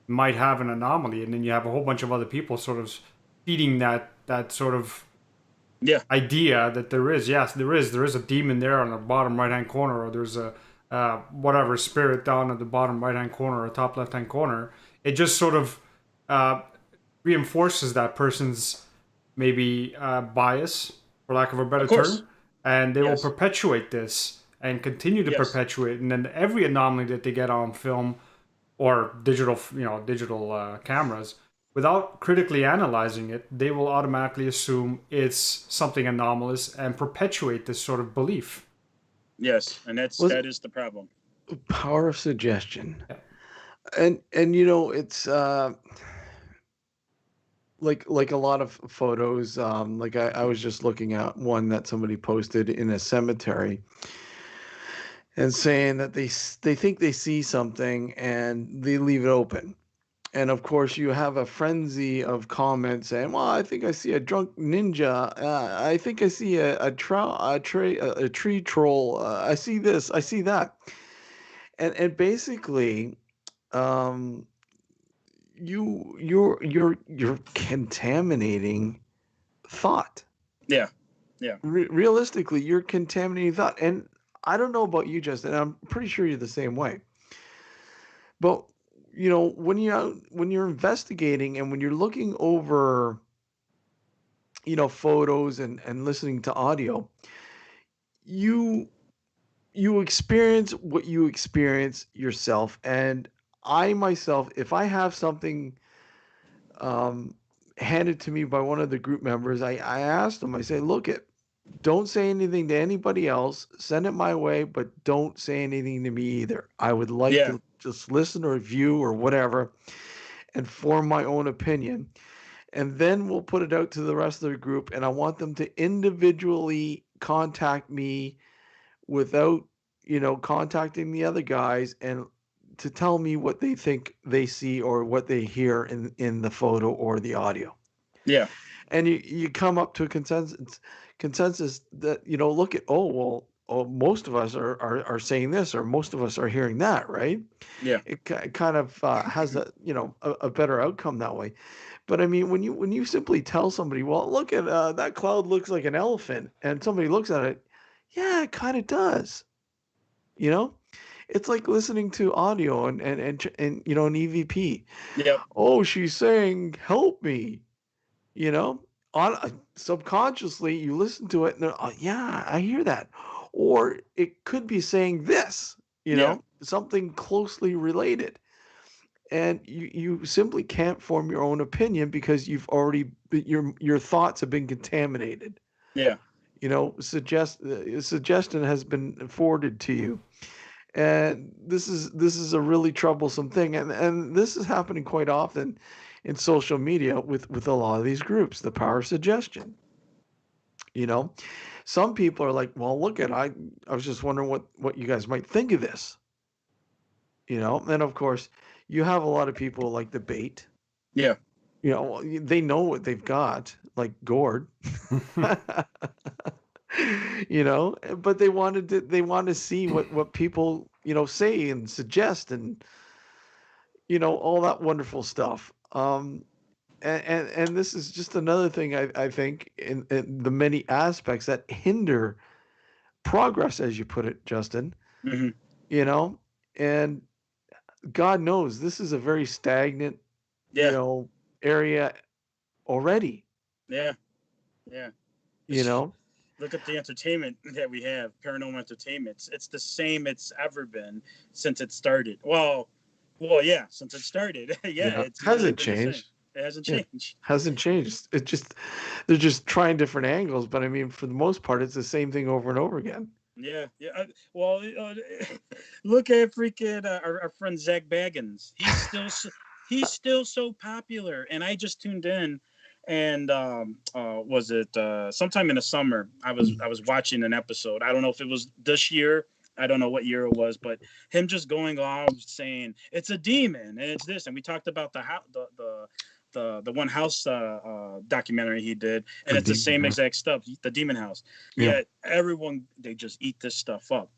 might have an anomaly, and then you have a whole bunch of other people sort of feeding that sort of Yeah. idea that there is a demon there on the bottom right hand corner, or there's a whatever spirit down at the bottom right hand corner or top left hand corner. It just sort of uh, reinforces that person's maybe bias, for lack of a better Of course. term, and they will Yes. perpetuate this and continue to Yes. perpetuate. And then every anomaly that they get on film or digital cameras, without critically analyzing it, they will automatically assume it's something anomalous and perpetuate this sort of belief. Yes. And Was that is the problem. power of suggestion. Yeah. And it's like a lot of photos. Like I was just looking at one that somebody posted in a cemetery and saying that they think they see something and they leave it open. And of course, you have a frenzy of comments saying, "Well, I think I see a drunk ninja. I think I see a tree troll. I see this. I see that." And basically, um, you're contaminating thought. Yeah. Yeah. Realistically, you're contaminating thought. And I don't know about you, Justin. I'm pretty sure you're the same way. But when you're investigating and when you're looking over photos and listening to audio, you you experience what you experience yourself. And I myself, if I have something, um handed to me by one of the group members. I asked him, I say, look it, don't say anything to anybody else. Send it my way, but don't say anything to me either. I would like Yeah. to just listen or view or whatever and form my own opinion. And then we'll put it out to the rest of the group. And I want them to individually contact me without, contacting the other guys and to tell me what they think they see or what they hear in the photo or the audio. Yeah. And you come up to a consensus that, look at, most of us are saying this, or most of us are hearing that, right? Yeah. It kind of has a better outcome that way. But I mean, when you simply tell somebody, well, look at that cloud looks like an elephant, and somebody looks at it, yeah, it kind of does. You know, it's like listening to audio and an EVP. Yep. Oh, she's saying, "Help me." You know, on subconsciously you listen to it and yeah, I hear that. Or it could be saying this. Yeah. Something closely related. And you simply can't form your own opinion because your thoughts have been contaminated. Yeah. Suggestion has been forwarded to you, and this is a really troublesome thing, and this is happening quite often in social media with a lot of these groups. The power of suggestion. You know, some people are like, well, look at I was just wondering what you guys might think of this. And of course you have a lot of people like the bait. Yeah. They know what they've got, like Gord. But they want to see what people say and suggest, and all that wonderful stuff. And this is just another thing I think in the many aspects that hinder progress, as you put it, Justin. Hmm. you know and God knows this is a very stagnant Yeah. area already. Yeah. Yeah. you know Look at the entertainment that we have, paranormal entertainment. It's the same it's ever been since it started. Yeah, since it started. Yeah, yeah, it's literally hasn't been the same. changed. It hasn't Yeah, changed. hasn't changed. It just they're just trying different angles, but I mean, for the most part, it's the same thing over and over again. Yeah, yeah. Look at freaking our friend Zach Baggins. He's still so popular, and I just tuned in, and was it sometime in the summer? I was watching an episode. I don't know if it was this year. I don't know what year it was, but him just going on saying it's a demon and it's this, and we talked about the one house documentary he did, and The it's the demon same house. exact stuff, the demon house. Yeah. Yet everyone, they just eat this stuff up.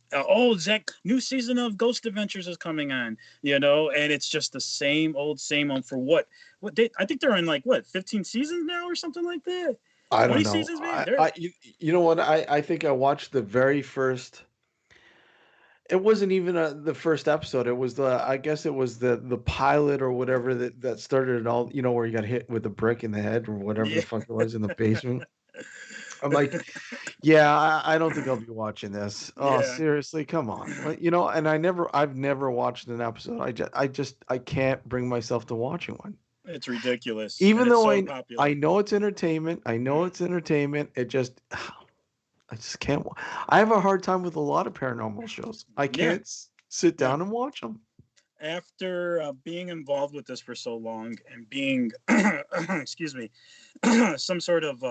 Zach, new season of Ghost Adventures is coming on, and it's just the same old for what I think they're in, like, what, 15 seasons now or something like that. I 20 don't know. seasons maybe. You know what? I think I watched the very first. It wasn't even the first episode. It was I guess it was the pilot or whatever that started it all. Where you got hit with a brick in the head or whatever the Yeah. fuck it was in the basement. I'm like, yeah, I don't think I'll be watching this. Oh, Yeah. seriously, come on. And I've never watched an episode. I can't bring myself to watching one. It's ridiculous, and Even it's though so I popular. know it's entertainment. I know it's entertainment. I just can't. I have a hard time with a lot of paranormal shows. I Yeah. can't sit Yeah. down and watch them. After being involved with this for so long and being excuse me, some sort of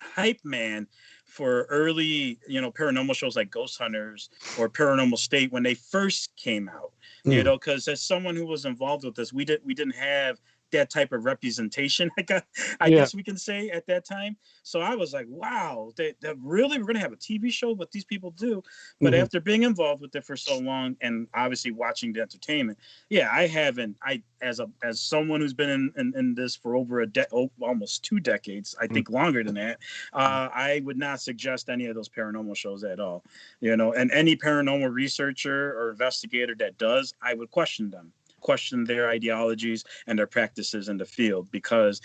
hype man for early, paranormal shows like Ghost Hunters or Paranormal State when they first came out. Mm. Because as someone who was involved with this, we didn't have that type of representation. I Yeah. guess we can say at that time. So I was like, wow, they really, we're gonna have a TV show, what these people do. But Mhm. after being involved with it for so long and obviously watching the entertainment, yeah, I haven't. As someone who's been in this for over almost 2 decades, I think longer than that. I would not suggest any of those paranormal shows at all. And any paranormal researcher or investigator that does, I would question them, question their ideologies and their practices in the field, because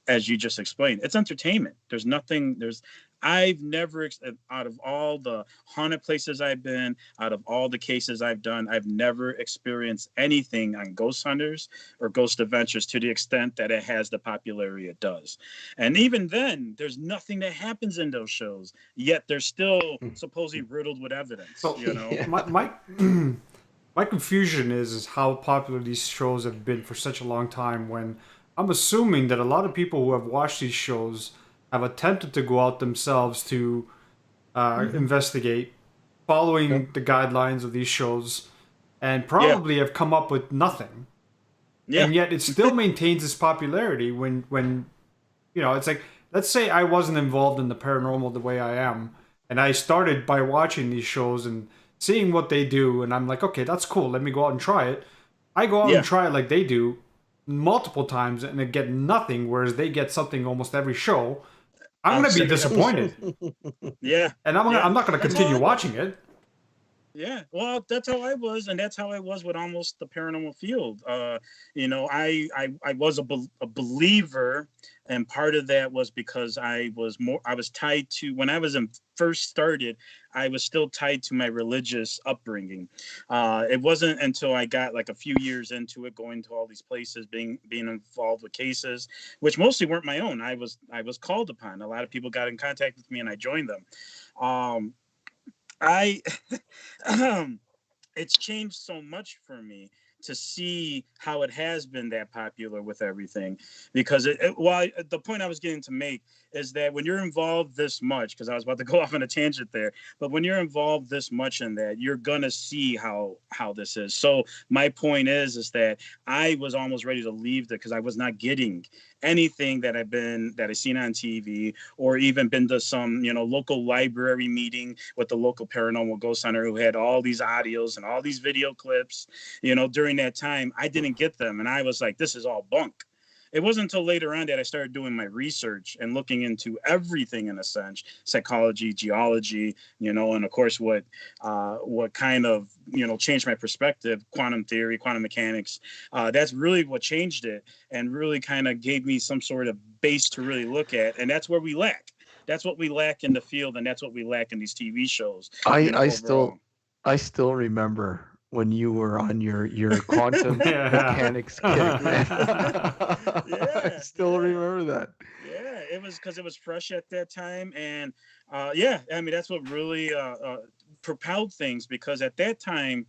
as you just explained, it's entertainment. There's nothing, I've never, out of all the haunted places I've been, out of all the cases I've done, I've never experienced anything on Ghost Hunters or Ghost Adventures to the extent that it has the popularity it does. And even then, there's nothing that happens in those shows, yet they're still supposedly riddled with evidence, So you know? Yeah. my my confusion is how popular these shows have been for such a long time. When I'm assuming that a lot of people who have watched these shows have attempted to go out themselves to investigate, Yep. following the guidelines of these shows, and Yeah, probably have come up with nothing. yeah, And yet, it still maintains its popularity. When it's like, let's say I wasn't involved in the paranormal the way I am, and I started by watching these shows and seeing what they do, and I'm like, okay, that's cool. Let me go out and try it. I go out and yeah, try it like they do multiple times, and I get nothing, whereas they get something almost every show. I'm gonna be outside every disappointed, show. Yeah, and yeah. I'm not gonna That's how continue I was. watching it. Yeah, well, that's how I was, and that's how I was with almost the paranormal field. I was a believer, and part of that was because I was tied to when I was in first started. I was still tied to my religious upbringing. It wasn't until I got like a few years into it, going to all these places, being involved with cases, which mostly weren't my own. I was called upon. A lot of people got in contact with me, and I joined them. Um, I it's changed so much for me to see how it has been that popular with everything, because the point I was getting to make is that when you're involved this much, because I was about to go off on a tangent there, but when you're involved this much in that, you're gonna see how this is. So my point is that I was almost ready to leave it because I was not getting anything that I seen on TV, or even been to some local library meeting with the local paranormal ghost hunter who had all these audios and all these video clips. During that time, I didn't get them, and I was like, this is all bunk. It wasn't until later on that I started doing my research and looking into everything in a sense, psychology, geology, and of course what kind of changed my perspective, quantum theory, quantum mechanics. That's really what changed it, and really kind of gave me some sort of base to really look at, and that's where we lack. That's what we lack in the field, and that's what we lack in these TV shows. I I Overall. still I still remember when you were on your quantum Yeah. mechanics kick, man. I Yeah, still yeah. remember that. Yeah, it was because it was fresh at that time, and yeah, I mean that's what really propelled things, because at that time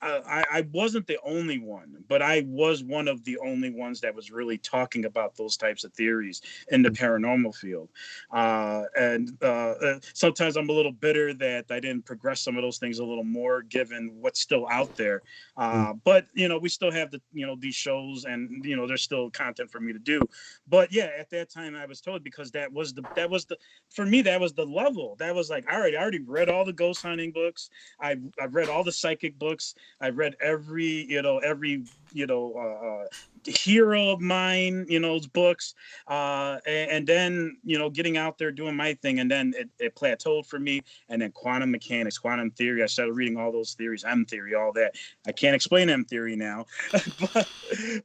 I wasn't the only one, but I was one of the only ones that was really talking about those types of theories in the paranormal field. And sometimes I'm a little bitter that I didn't progress some of those things a little more, given what's still out there. Mm. But we still have these shows, and there's still content for me to do. But yeah, at that time I was told, because that was the for me, that was the level. That was like, all right, I already read all the ghost hunting books. I've read all the psychic books. I've read every hero of mine, books, and then getting out there doing my thing, and then it plateaued for me. And then quantum mechanics, quantum theory. I started reading all those theories, M theory, all that. I can't explain M theory now, but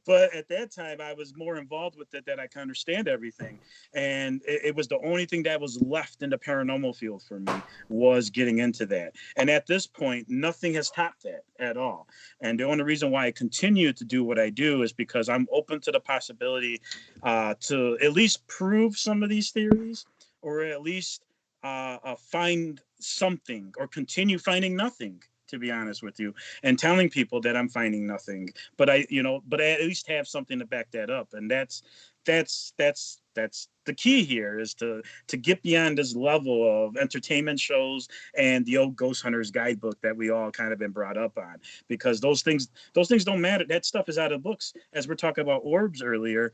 but at that time I was more involved with it that I can understand everything, and it was the only thing that was left in the paranormal field for me, was getting into that. And at this point, nothing has topped that at all. And the only reason why I continue to do what I do is because I'm open to the possibility to at least prove some of these theories, or at least find something, or continue finding nothing. To be honest with you, and telling people that I'm finding nothing, but I at least have something to back that up, and that's the key here, is to get beyond this level of entertainment shows and the old ghost hunters guidebook that we all kind of been brought up on, because those things don't matter. That stuff is out of books. As we're talking about orbs earlier,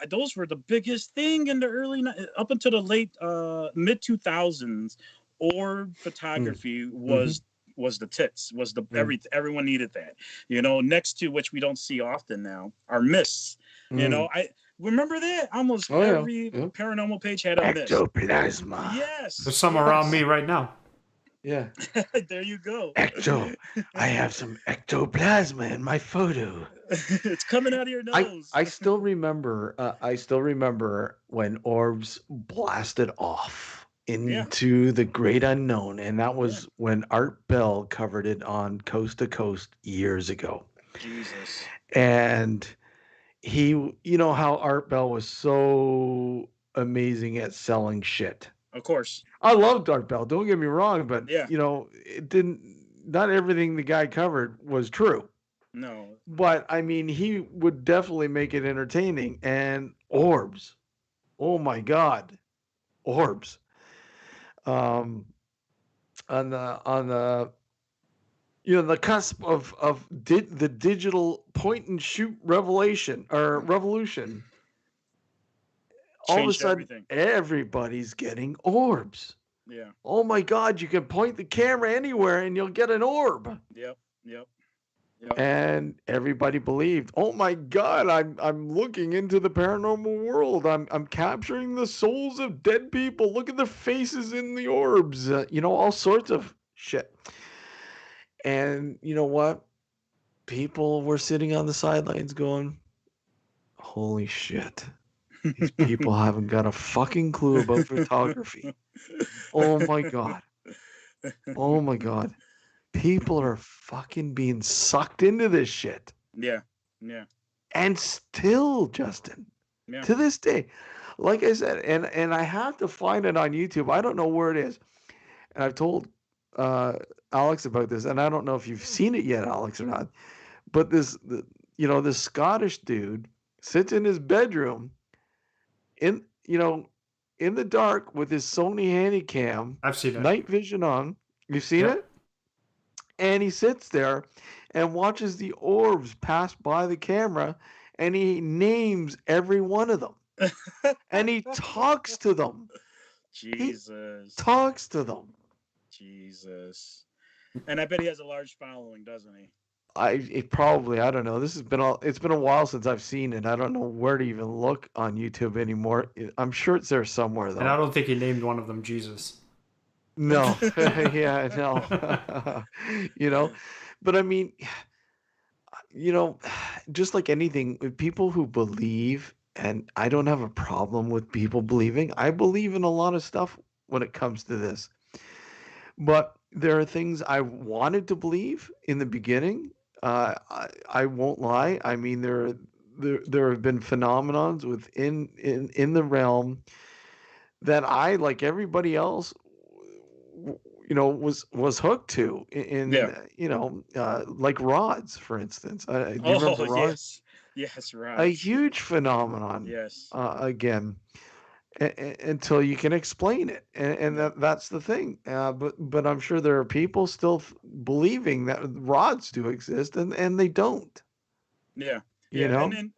those were the biggest thing in the up until the late mid 2000s. Orb Mm. photography Hmm. was the tits, was the Mm. everyone needed that. Next to which we don't see often now are mists. Mm. I remember that almost Oh yeah. every Yep. paranormal page had a mist. Ectoplasma. Yes, There's some around me yes. right now. Yeah. There you go. I have some ectoplasma in my photo. It's coming out of your nose. I still remember. I still remember when orbs blasted off. into the great unknown, and that Yeah. was when Art Bell covered it on Coast to Coast years ago. Jesus. And he, you know how Art Bell was so amazing at selling shit. Of course. I loved Art Bell, don't get me wrong, but Yeah. it didn't, not everything the guy covered was true. No. But I mean, he would definitely make it entertaining. And orbs, oh my God, orbs. Um, on the the cusp of the digital point and shoot revelation or revolution, all of a Changed sudden everything. everybody's getting orbs. Yeah. Oh my God, you can point the camera anywhere and you'll get an orb. Yep. Yep. Yep. And everybody believed, oh my God, I'm looking into the paranormal world. I'm capturing the souls of dead people. Look at the faces in the orbs. All sorts of shit. And you know what? People were sitting on the sidelines going, holy shit. These people haven't got a fucking clue about photography. Oh my God. Oh my God. People are fucking being sucked into this shit. Yeah. Yeah. And still, Justin, Yeah. to this day, like I said, and I have to find it on YouTube. I don't know where it is. And I've told Alex about this, and I don't know if you've seen it yet, Alex, or not. But this Scottish dude sits in his bedroom in in the dark with his Sony Handycam, I've seen it. night vision on. You've seen Yep. it? And he sits there and watches the orbs pass by the camera, and he names every one of them. And he talks to them. Jesus. Talks to them. Jesus. And I bet he has a large following, doesn't he? I don't know. It's been a while since I've seen it. I don't know where to even look on YouTube anymore. I'm sure it's there somewhere though. And I don't think he named one of them Jesus. No. Yeah, no. But I mean, just like anything, people who believe, and I don't have a problem with people believing. I believe in a lot of stuff when it comes to this. But there are things I wanted to believe in the beginning. I won't lie. I mean, there have been phenomenons in the realm that I, like everybody else, was hooked to Yeah. like rods, for instance. Do you remember Oh, the rods? yes. Yes, A right. huge phenomenon. Yes. Again, until you can explain it, and Yeah. that's the thing. But I'm sure there are people still believing that rods do exist, and they don't. Yeah. You Yeah. And know? then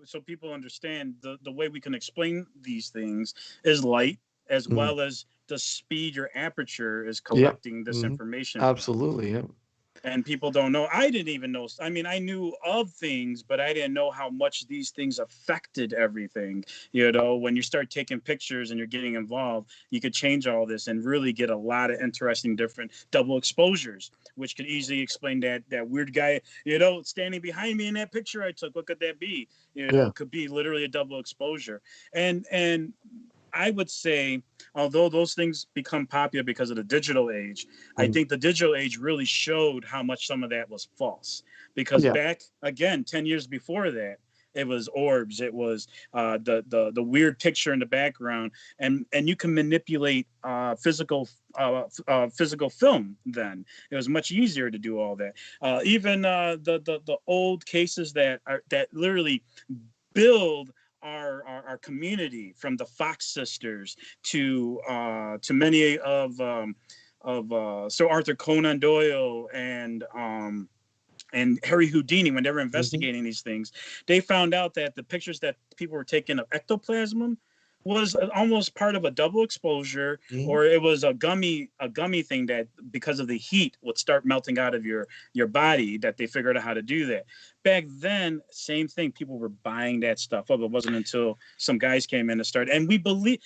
so people understand the way we can explain these things is light as Mm. well as the speed your aperture is Yep. collecting this Hmm. information from. Absolutely. Yep. And people don't know. I didn't even know. I mean, I knew of things, but I didn't know how much these things affected everything. When you start taking pictures and you're getting involved, you could change all this and really get a lot of interesting different double exposures, which could easily explain that weird guy, standing behind me in that picture I took. What could that be? Yeah. It could be literally a double exposure. And I would say, although those things become popular because of the digital age, I Mm. think the digital age really showed how much some of that was false. Because Yeah. back again, 10 years before that, it was orbs. It was the weird picture in the background, and you can manipulate physical film. Then it was much easier to do all that. Even the old cases that literally build our community, from the Fox sisters to many of Sir Arthur Conan Doyle and Harry Houdini. When they were Hmm. investigating these things, they found out that the pictures that people were taking of ectoplasm was almost part of a double exposure, Hmm. or it was a gummy thing that, because of the heat, would start melting out of your body, that they figured out how to do that. Back then, same thing, people were buying that stuff up. It wasn't until some guys came in and started, and we believe,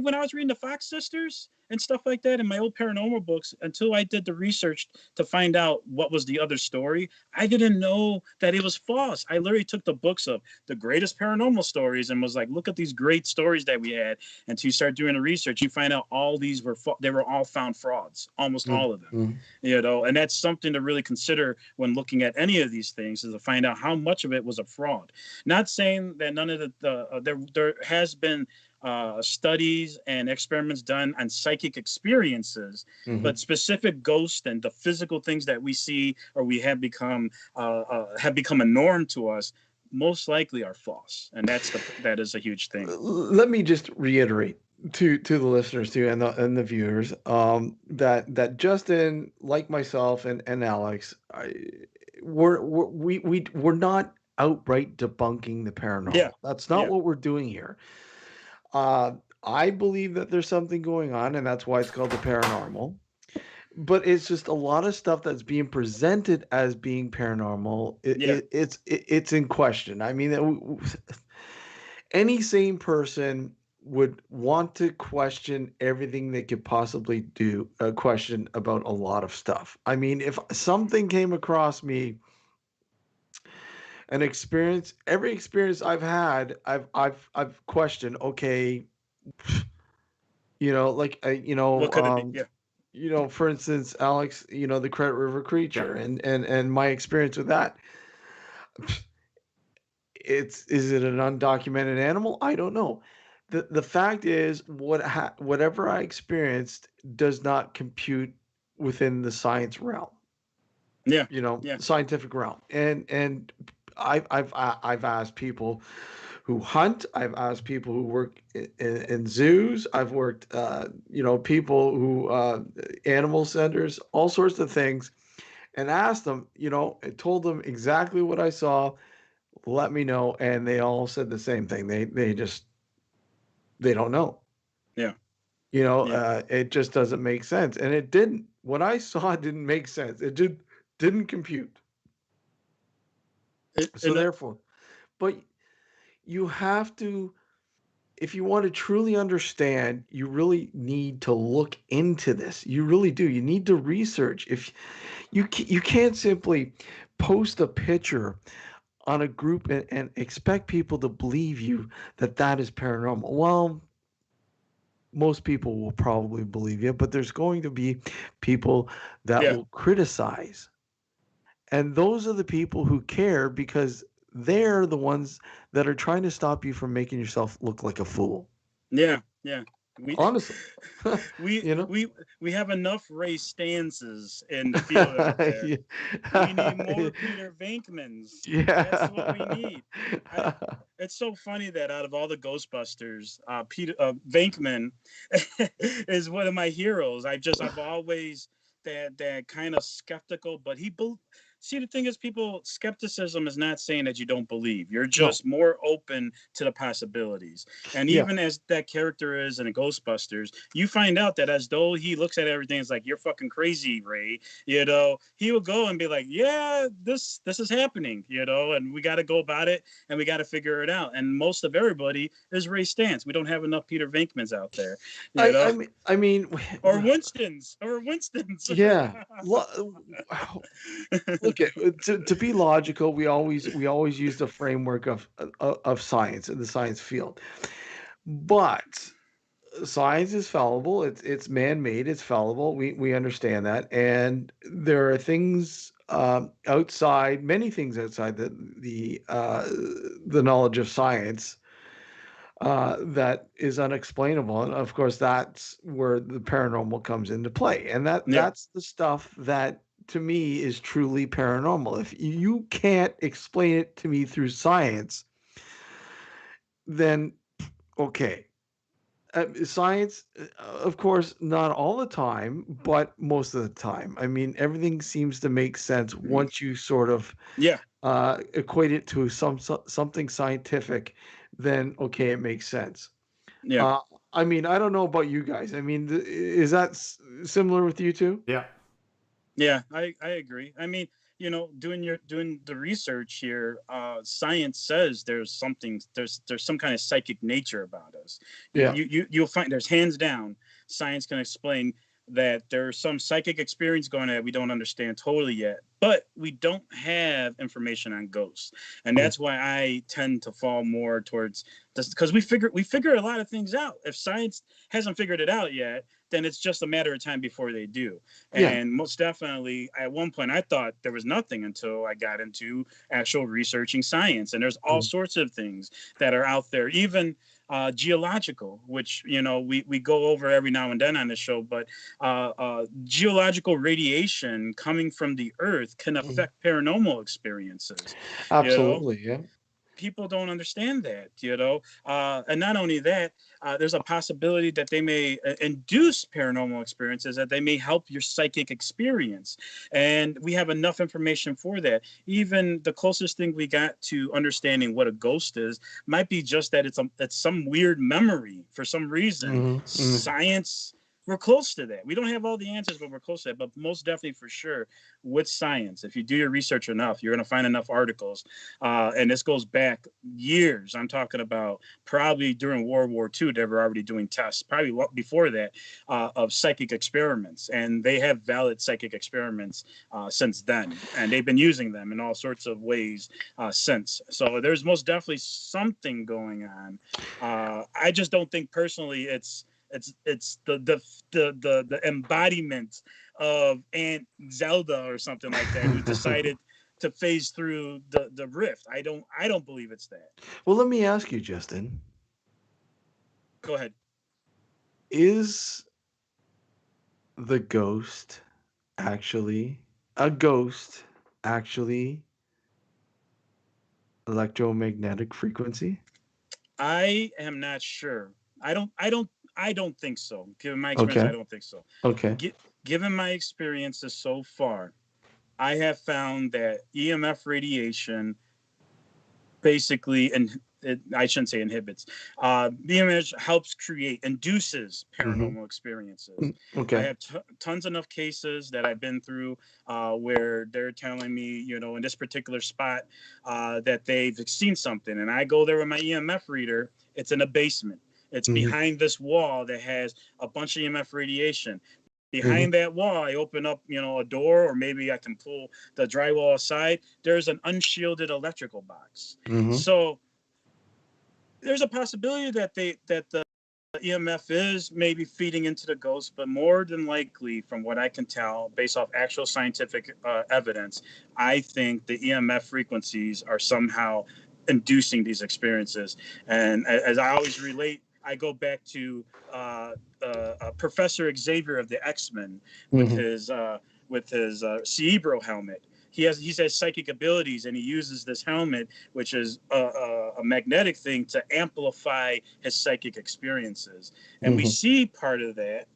when I was reading the Fox sisters, and stuff like that in my old paranormal books until I did the research to find out what was the other story. I didn't know that it was false. I literally took the books of the greatest paranormal stories and was like, look at these great stories that we had. And to start doing the research, you find out all these they were all found frauds, almost all of them. Mm-hmm. And that's something to really consider when looking at any of these things, is to find out how much of it was a fraud. Not saying that none of there has been studies and experiments done on psychic experiences, Mm-hmm. but specific ghosts and the physical things that we see or we have become a norm to us, most likely are false, and that is a huge thing. Let me just reiterate to the listeners too, and the viewers, that Justin, like myself and Alex, we're not outright debunking the paranormal. Yeah. That's not Yeah. what we're doing here. I believe that there's something going on, and that's why it's called the paranormal. But it's just a lot of stuff that's being presented as being paranormal. Yeah. It's in question. I mean, any sane person would want to question everything they could possibly do, question about a lot of stuff. I mean, if something came across me, an experience, every experience I've had, I've questioned. Okay, like What could it be? Yeah. for instance, Alex, the Credit River creature, and my experience with that. Is it an undocumented animal? I don't know. The fact is, whatever I experienced does not compute within the science realm. Yeah. Yeah. Scientific realm. And I've asked people who hunt. I've asked people who work in zoos. I've worked, people who animal centers, all sorts of things, and asked them. I told them exactly what I saw. Let me know, and they all said the same thing. They don't know. Yeah. It just doesn't make sense, and it didn't. What I saw didn't make sense. It didn't compute. So therefore, but you have to, if you want to truly understand, you really need to look into this. You really do. You need to research. If you can't simply post a picture on a group and expect people to believe you that is paranormal. Well, most people will probably believe you, but there's going to be people that will criticize. And those are the people who care because they're the ones that are trying to stop you from making yourself look like a fool. Yeah. Yeah. Honestly. We have enough Ray Stances in the field out there. Yeah. We need more Peter Venkmans. Yeah. That's what we need. It's so funny that out of all the Ghostbusters, Peter Venkman is one of my heroes. I've always that kind of skeptical, but see, the thing is, skepticism is not saying that you don't believe. You're just more open to the possibilities. And even as that character is in Ghostbusters, you find out that as though he looks at everything, it's like, you're fucking crazy, Ray. He will go and be like, yeah, this is happening, and we got to go about it and we got to figure it out. And most of everybody is Ray Stantz. We don't have enough Peter Venkmans out there. I mean, or Winston's. Yeah. Look at to be logical. We always use the framework of science in the science field, but science is fallible. It's man-made. It's fallible. We understand that, and there are things many things outside the knowledge of science that is unexplainable. And of course, that's where the paranormal comes into play. And that's the stuff that, to me, is truly paranormal. If you can't explain it to me through science, then okay. Science, of course, not all the time, but most of the time. I mean, everything seems to make sense once you sort of equate it to something scientific. Then okay, it makes sense. Yeah. I mean, I don't know about you guys. I mean, is that similar with you too? Yeah. Yeah, I agree. I mean, doing the research here, science says there's some kind of psychic nature about us. You'll find there's hands down science can explain that there's some psychic experience going on that we don't understand totally yet, but we don't have information on ghosts. And that's why I tend to fall more towards this, because we figure a lot of things out. If science hasn't figured it out yet, then it's just a matter of time before they do. Yeah. And most definitely, at one point, I thought there was nothing until I got into actual researching science. And there's all sorts of things that are out there, even geological, which we go over every now and then on the show. But geological radiation coming from the Earth can affect paranormal experiences. Absolutely. Yeah. People don't understand that, and not only that, there's a possibility that they may induce paranormal experiences, that they may help your psychic experience, and we have enough information for that. Even the closest thing we got to understanding what a ghost is might be just that it's some weird memory for some reason. Science, we're close to that. We don't have all the answers, but we're close to that. But most definitely, for sure, with science, if you do your research enough, you're going to find enough articles. And this goes back years. I'm talking about probably during World War II, they were already doing tests, probably before that, of psychic experiments. And they have valid psychic experiments since then. And they've been using them in all sorts of ways since. So there's most definitely something going on. I just don't think personally it's the embodiment of Aunt Zelda or something like that, who decided to phase through the rift. I don't believe it's that. Well, let me ask you, Justin. Go ahead. Is the ghost actually a ghost actually electromagnetic frequency? I am not sure. I don't think so. Given my experience, Okay. I don't think so. Okay. Given my experiences so far, I have found that EMF radiation basically, and I shouldn't say inhibits, EMF helps induces paranormal experiences. Okay. I have tons enough cases that I've been through where they're telling me, in this particular spot that they've seen something, and I go there with my EMF reader. It's in a basement. It's behind this wall that has a bunch of EMF radiation. Behind that wall, I open up, a door, or maybe I can pull the drywall aside. There's an unshielded electrical box. So there's a possibility that the EMF is maybe feeding into the ghost, but more than likely, from what I can tell, based off actual scientific evidence, I think the EMF frequencies are somehow inducing these experiences. And as I always relate, I go back to Professor Xavier of the X-Men with his Cerebro helmet. He has psychic abilities, and he uses this helmet, which is a magnetic thing, to amplify his psychic experiences. And we see part of it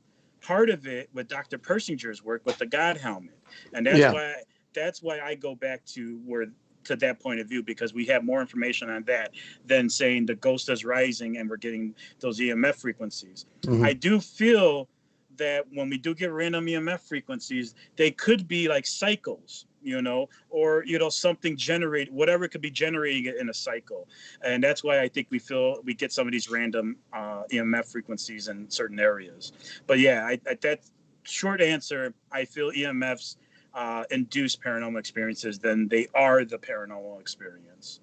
with Dr. Persinger's work with the God helmet. And that's why I go back to that point of view, because we have more information on that than saying the ghost is rising and we're getting those EMF frequencies. I do feel that when we do get random EMF frequencies, they could be like cycles, or something generate whatever could be generating it in a cycle. And that's why I think we get some of these random EMF frequencies in certain areas. But yeah, that short answer, I feel EMFs induce paranormal experiences than they are the paranormal experience.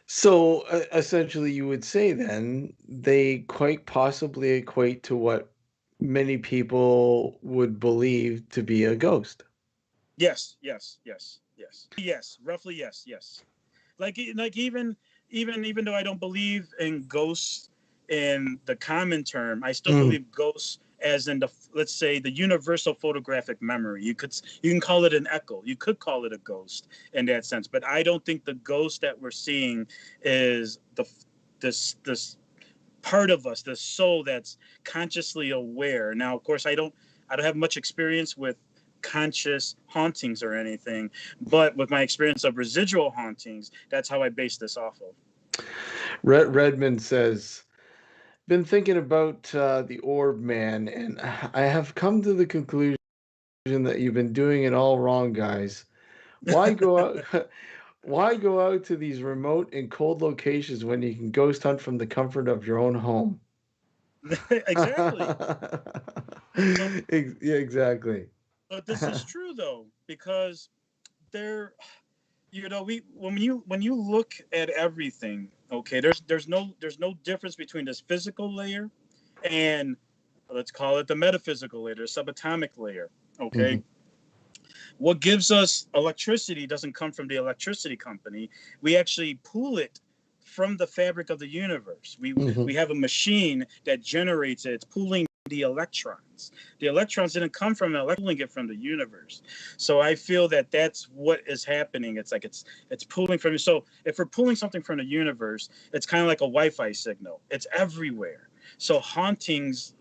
So essentially, you would say then they quite possibly equate to what many people would believe to be a ghost. Yes. Roughly, yes. Like even though I don't believe in ghosts in the common term, I still believe ghosts as in let's say the universal photographic memory. You can call it an echo. You could call it a ghost in that sense, but I don't think the ghost that we're seeing is this part of us, the soul that's consciously aware. Now, of course, I don't have much experience with conscious hauntings or anything, but with my experience of residual hauntings, that's how I base this off of. Redmond says, been thinking about the orb man, and I have come to the conclusion that you've been doing it all wrong, guys. Why go out? Why go out to these remote and cold locations when you can ghost hunt from the comfort of your own home? Exactly. So, Yeah, exactly. but this is true though, because there, we when you look at everything, okay, there's no difference between this physical layer and, let's call it, the metaphysical layer, the subatomic layer. Okay, Mhm. what gives us electricity doesn't come from the electricity company. We actually pull it from the fabric of the universe. We Mhm. have a machine that generates it. It's pulling the electrons. The electrons didn't come from it, pulling it from the universe. So I feel that that's what is happening. It's like it's pulling from you. So if we're pulling something from the universe, it's kind of like a Wi-Fi signal. It's everywhere. So hauntings,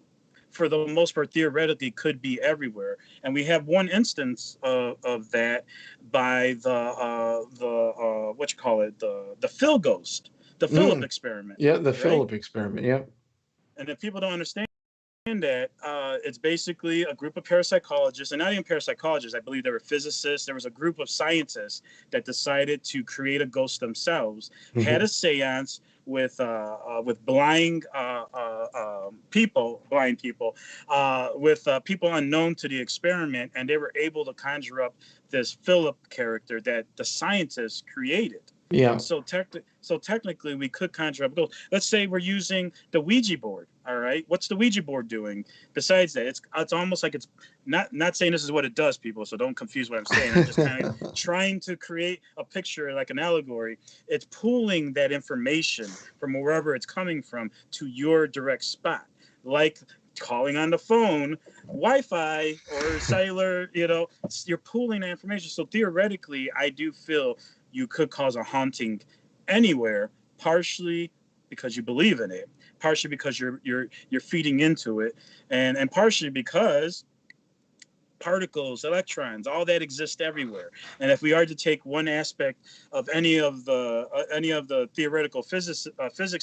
for the most part, theoretically could be everywhere. And we have one instance of that by the what you call it, the Phil ghost, the Philip Mm. experiment, Yeah, the right? Philip experiment. Yeah. And if people don't understand that, it's basically a group of parapsychologists, and not even parapsychologists. I believe there were physicists. There was a group of scientists that decided to create a ghost themselves, had a Mhm. séance with blind people, with people unknown to the experiment, and they were able to conjure up this Philip character that the scientists created. Yeah. So technically, we could conjure up ghosts. Let's say we're using the Ouija board. All right, what's the Ouija board doing besides that? It's almost like it's not saying this is what it does, people. So don't confuse what I'm saying. I'm just kind of trying to create a picture, like an allegory. It's pulling that information from wherever it's coming from to your direct spot, like calling on the phone, Wi-Fi or cellular. You're pulling that information. So theoretically, I do feel you could cause a haunting anywhere, partially because you believe in it, partially because you're feeding into it, and partially because particles, electrons, all that exists everywhere. And if we are to take one aspect of any of the theoretical physics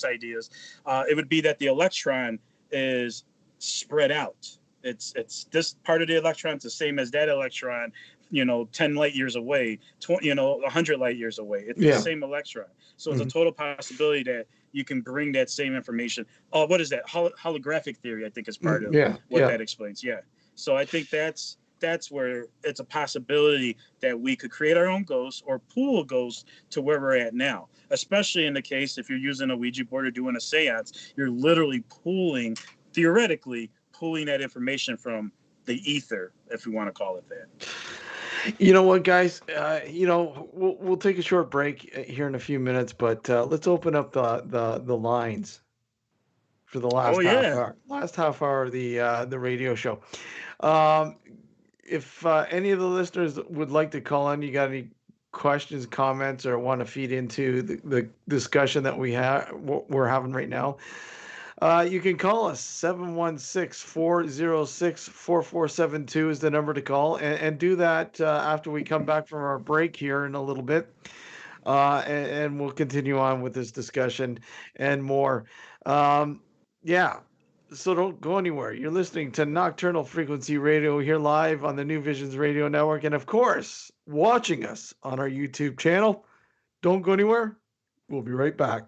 ideas, it would be that the electron is spread out. It's this part of the electron is the same as that electron, 10 light years away, 20, 100 light years away. It's the Yeah. same electron. So it's a Mhm. total possibility that you can bring that same information. What is that? Holographic theory, I think, is part of Yeah. what Yeah. that explains. Yeah. So I think that's where it's a possibility that we could create our own ghosts or pool a ghost to where we're at now. Especially in the case if you're using a Ouija board or doing a seance, you're literally theoretically pulling that information from the ether, if we want to call it that. You know what, guys? We'll take a short break here in a few minutes, but let's open up the lines for the Oh last half yeah. hour. Last half hour of the radio show. Um, if any of the listeners would like to call in, you got any questions, comments, or want to feed into the discussion that we're having right now, you can call us. 716-406-4472 is the number to call, and do that after we come back from our break here in a little bit. And we'll continue on with this discussion and more. Um, yeah, so don't go anywhere. You're listening to Nocturnal Frequency Radio here live on the New Visions Radio Network, and of course, watching us on our YouTube channel. Don't go anywhere. We'll be right back.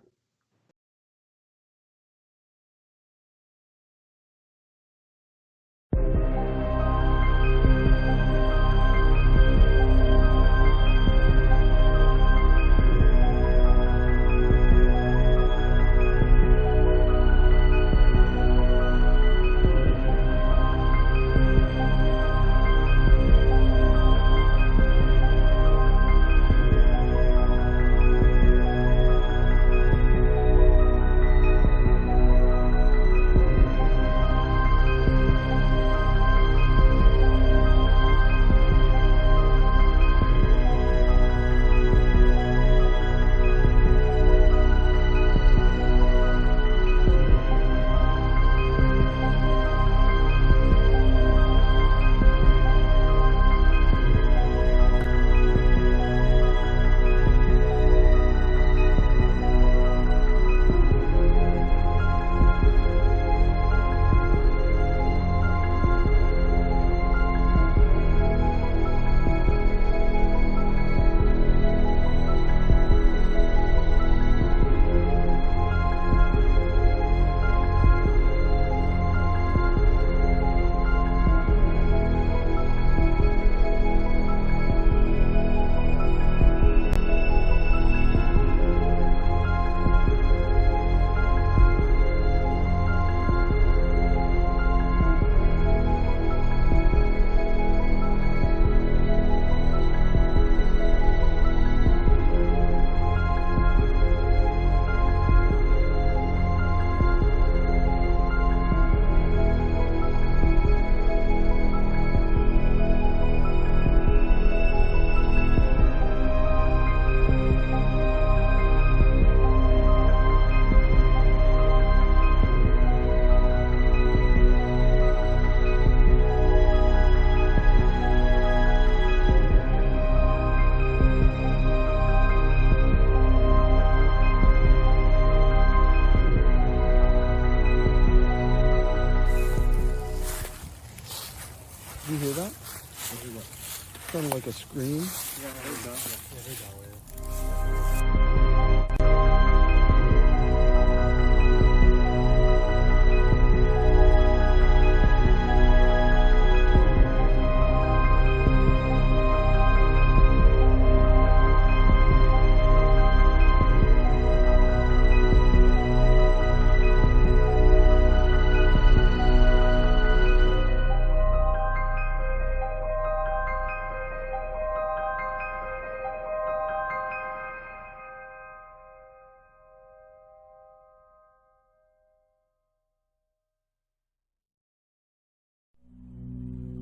Sounded like a scream. Yeah, I heard that. Yeah, I heard that way.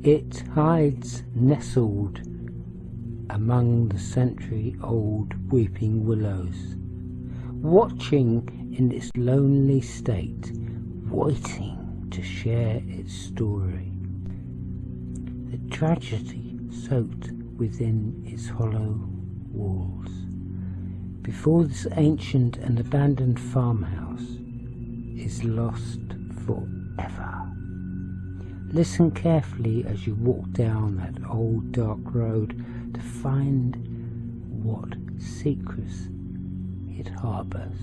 It hides nestled among the century-old weeping willows, watching in its lonely state, waiting to share its story. The tragedy soaked within its hollow walls. Before this ancient and abandoned farmhouse is lost forever. Listen carefully as you walk down that old dark road to find what secrets it harbours.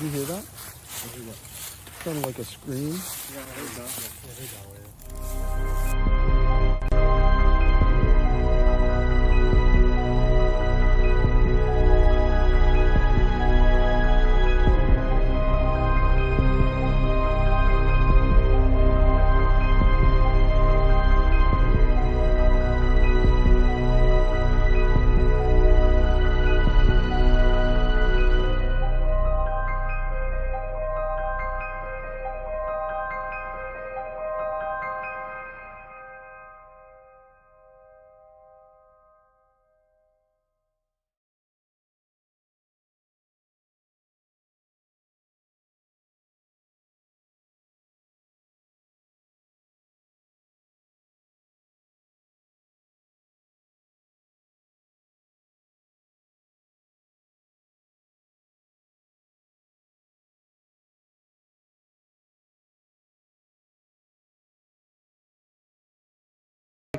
Did you hear that? Sounded like a scream. Yeah, I heard that. Yeah, I heard that way.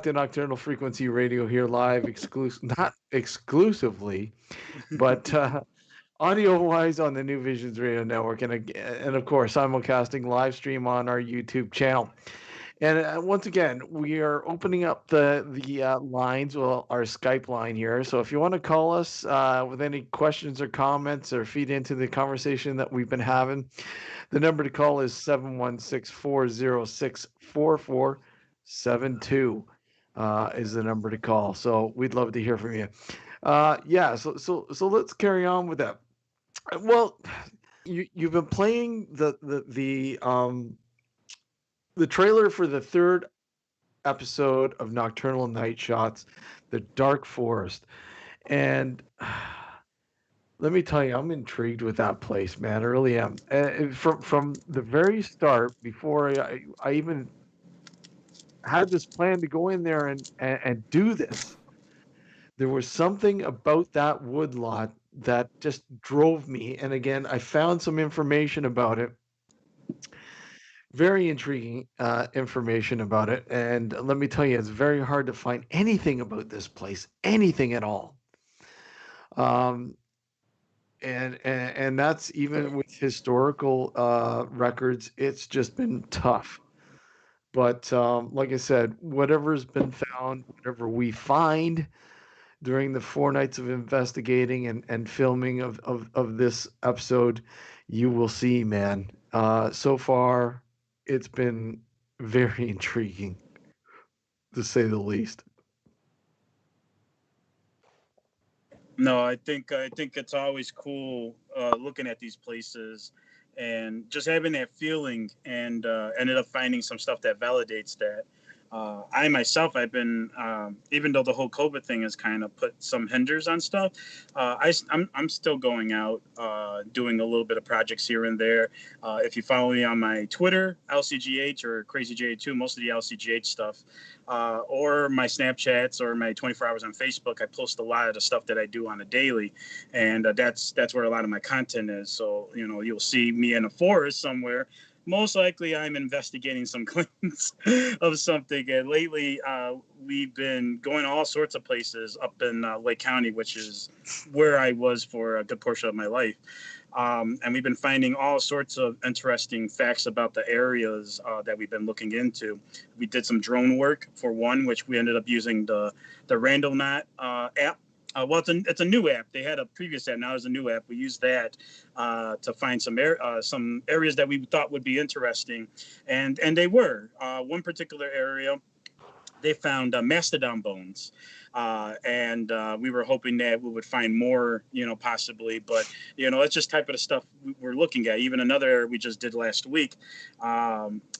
back to Nocturnal Frequency Radio here live, not exclusively, but audio-wise on the New Visions Radio Network, and of course simulcasting live stream on our YouTube channel. And once again, we are opening up the lines, well, our Skype line here. So if you want to call us with any questions or comments or feed into the conversation that we've been having, the number to call is 716-406-4472 is the number to call. So we'd love to hear from you. Yeah, so let's carry on with that. Well, you've been playing the trailer for the third episode of Nocturnal Night Shots, The Dark Forest. And let me tell you, I'm intrigued with that place, man. I really am. From the very start, before I even had this plan to go in there and do this, there was something about that woodlot that just drove me. And again, I found some information about it. Very intriguing information about it. And let me tell you, it's very hard to find anything about this place, anything at all. And that's even with historical records, it's just been tough. But like I said, whatever's been found, whatever we find during the 4 nights of investigating and filming of this episode, you will see, man. So far, it's been very intriguing, to say the least. No, I think it's always cool looking at these places and just having that feeling, and ended up finding some stuff that validates that. I myself, I've been, even though the whole COVID thing has kind of put some hinders on stuff, I'm still going out, doing a little bit of projects here and there. If you follow me on my Twitter, LCGH or CrazyJ2, most of the LCGH stuff, or my Snapchats or my 24 hours on Facebook, I post a lot of the stuff that I do on a daily, and that's where a lot of my content is. So you'll see me in a forest somewhere. Most likely I'm investigating some claims of something. And lately we've been going all sorts of places up in Lake County, which is where I was for a good portion of my life. And we've been finding all sorts of interesting facts about the areas that we've been looking into. We did some drone work for one, which we ended up using the Random.Knot app. Well, it's a new app. They had a previous app. Now there's a new app. We used that to find some areas that we thought would be interesting, and they were. One particular area, they found mastodon bones, and we were hoping that we would find more, possibly. But it's just type of the stuff we're looking at. Even another area we just did last week.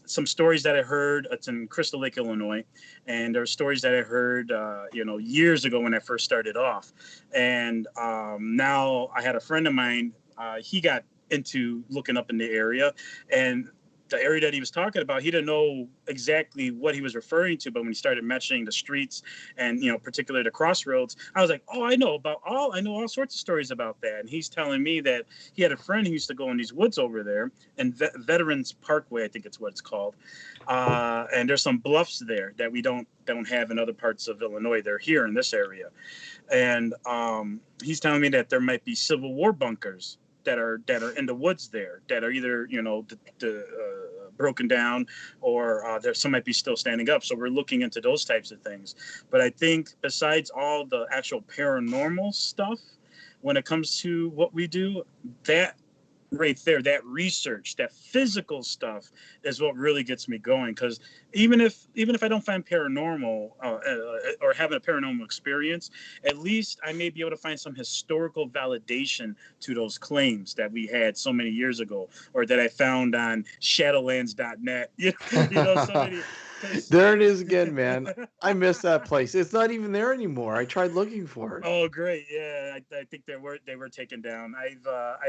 Some stories that I heard. It's in Crystal Lake, Illinois, and there are stories that I heard, years ago when I first started off. And now I had a friend of mine. He got into looking up in the area, and the area that he was talking about, he didn't know exactly what he was referring to, but when he started mentioning the streets and, particularly the crossroads, I was like, oh, I know all sorts of stories about that. And he's telling me that he had a friend who used to go in these woods over there, and Veterans Parkway, I think it's what it's called. And there's some bluffs there that we don't have in other parts of Illinois. They're here in this area. And he's telling me that there might be Civil War bunkers that are in the woods there, that are either broken down, or there some might be still standing up. So we're looking into those types of things. But I think besides all the actual paranormal stuff, when it comes to what we do, that right there, that research, that physical stuff is what really gets me going. Because even if I don't find paranormal or having a paranormal experience, at least I may be able to find some historical validation to those claims that we had so many years ago, or that I found on Shadowlands.net. So many. There it is again, man. I miss that place. It's not even there anymore. I tried looking for it. Oh, great! Yeah, I think they were taken down. I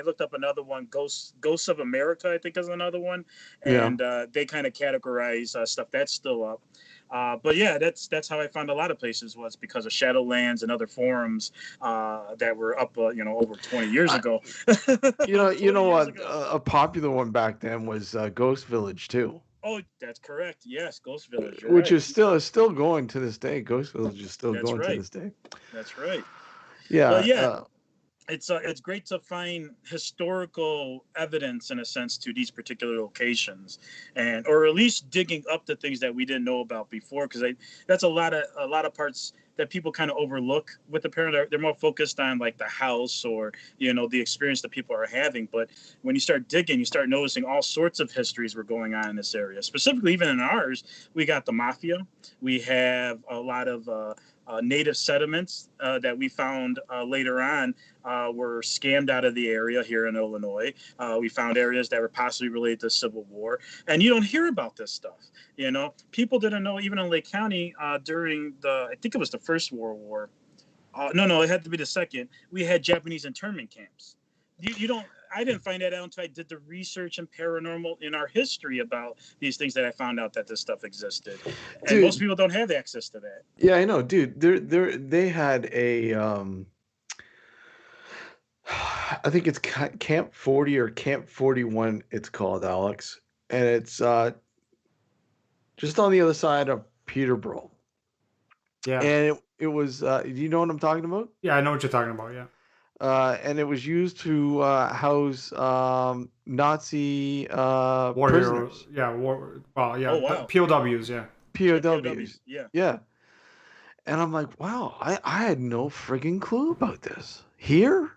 looked up another one, Ghosts of America, I think is another one, and they kind of categorize stuff that's still up. But yeah, that's how I found a lot of places, was because of Shadowlands and other forums that were up, over 20 years ago. You know what? A popular one back then was Ghost Village too. Oh, that's correct. Yes, Ghost Village. You're which right. is still going to this day. Ghost Village is still That's going to right. this day. That's right. But Yeah. yeah, it's great to find historical evidence in a sense to these particular locations, and or at least digging up the things that we didn't know about before, because that's a lot of parts that people kind of overlook with the parent. They're more focused on like the house or the experience that people are having, but when you start digging, you start noticing all sorts of histories were going on in this area. Specifically, even in ours, we got the mafia. We have a lot of native settlements that we found later on were scammed out of the area here in Illinois. We found areas that were possibly related to Civil War, and you don't hear about this stuff. People didn't know even in Lake County during I think it was the First World War. No, it had to be the second. We had Japanese internment camps. You don't. I didn't find that out until I did the research and paranormal in our history about these things that I found out that this stuff existed, and most dude. people don't have access to that. Yeah, I know, dude. They had a I think it's Camp 40 or Camp 41. It's called, Alex, and it's just on the other side of Peterborough. Yeah. And it was. Do you know what I'm talking about? Yeah, I know what you're talking about. Yeah. And it was used to house Nazi Warrior. prisoners, Yeah. Well, Oh yeah. wow. POWs. Yeah. Yeah, POWs. POWs. Yeah. Yeah. And I'm like, wow, I had no friggin' clue about this. Here?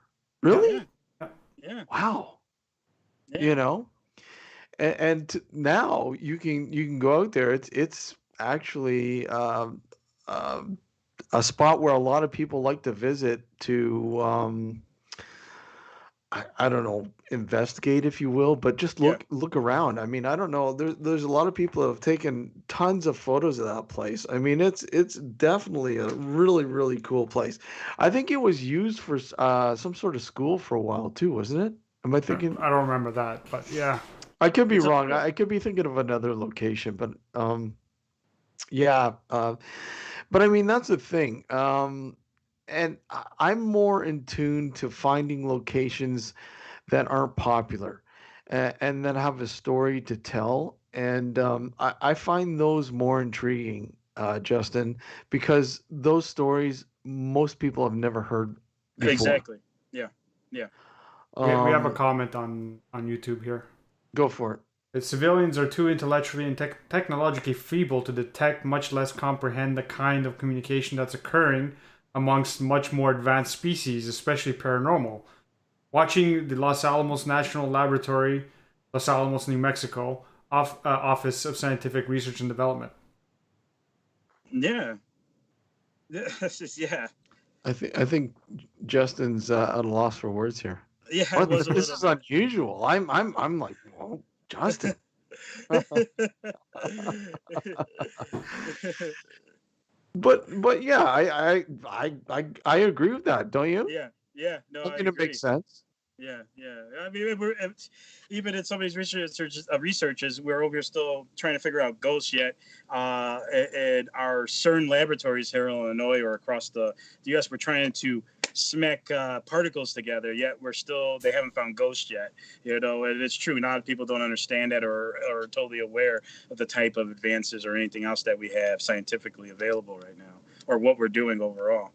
Yeah. Yeah. Really? Yeah. Yeah. Wow. Yeah. You know? Now you can go out there. It's actually um, a spot where a lot of people like to visit to I don't know, investigate, if you will, but just Yeah. look around. I mean, I don't know. There's a lot of people that have taken tons of photos of that place. I mean, it's definitely a really really cool place. I think it was used for some sort of school for a while too, wasn't it? Am I thinking? I don't remember that, but yeah. I could be It's a wrong. I could be thinking of another location, but yeah. But I mean, that's the thing. And I'm more in tune to finding locations that aren't popular and that have a story to tell. And I find those more intriguing, Justin, because those stories most people have never heard before. exactly. Yeah. Yeah. We have a Um, comment on YouTube here. go for it. The civilians are too intellectually and technologically feeble to detect, much less comprehend, the kind of communication that's occurring amongst much more advanced species, especially paranormal. Watching the Los Alamos National Laboratory, Los Alamos, New Mexico, Office of Scientific Research and Development. Yeah. Yeah. I think Justin's at a loss for words here. Yeah. I What? was a This little is bit. unusual. I'm like, whoa, Justin. But yeah, I agree with that. Don't you? Yeah. Yeah. No, I I mean, it makes agree. sense. Yeah, yeah. I mean, even in some of these researches, we're over here still trying to figure out ghosts yet. At our CERN laboratories here in Illinois or across the U.S., we're trying to smack particles together. Yet they haven't found ghosts yet. And it's true. Not people don't understand that or are totally aware of the type of advances or anything else that we have scientifically available right now, or what we're doing overall.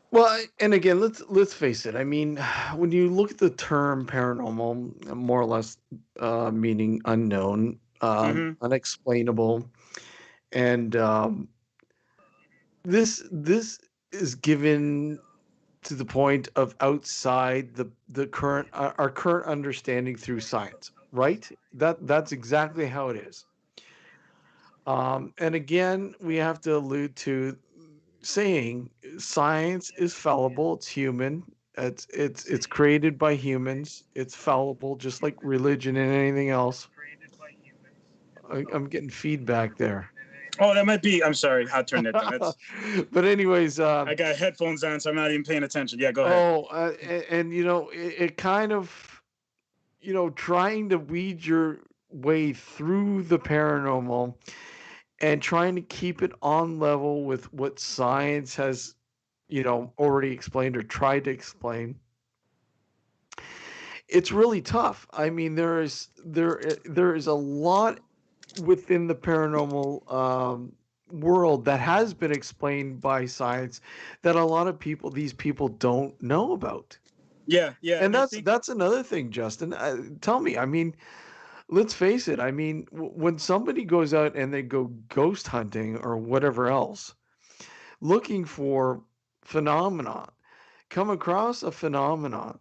Well, and again, let's face it. I mean, when you look at the term paranormal, more or less meaning unknown, Mm-hmm. unexplainable, and this is given to the point of outside the current our current understanding through science, right? That's exactly how it is. And again, we have to allude to saying science is fallible. It's human. It's created by humans. It's fallible, just like religion and anything else. I'm getting feedback there. Oh, that might be. I'm sorry. I'll turn that down. That's But anyways, I got headphones on, so I'm not even paying attention. Yeah, go ahead. oh, and it kind of trying to weed your way through the paranormal and trying to keep it on level with what science has already explained or tried to explain. It's really tough. I mean, there is a lot within the paranormal world that has been explained by science that a lot of people, these people, don't know about. Yeah, yeah, And and I that's think that's another thing, Justin. Tell me, I mean, let's face it. I mean, when somebody goes out and they go ghost hunting or whatever else, looking for phenomenon, come across a phenomenon,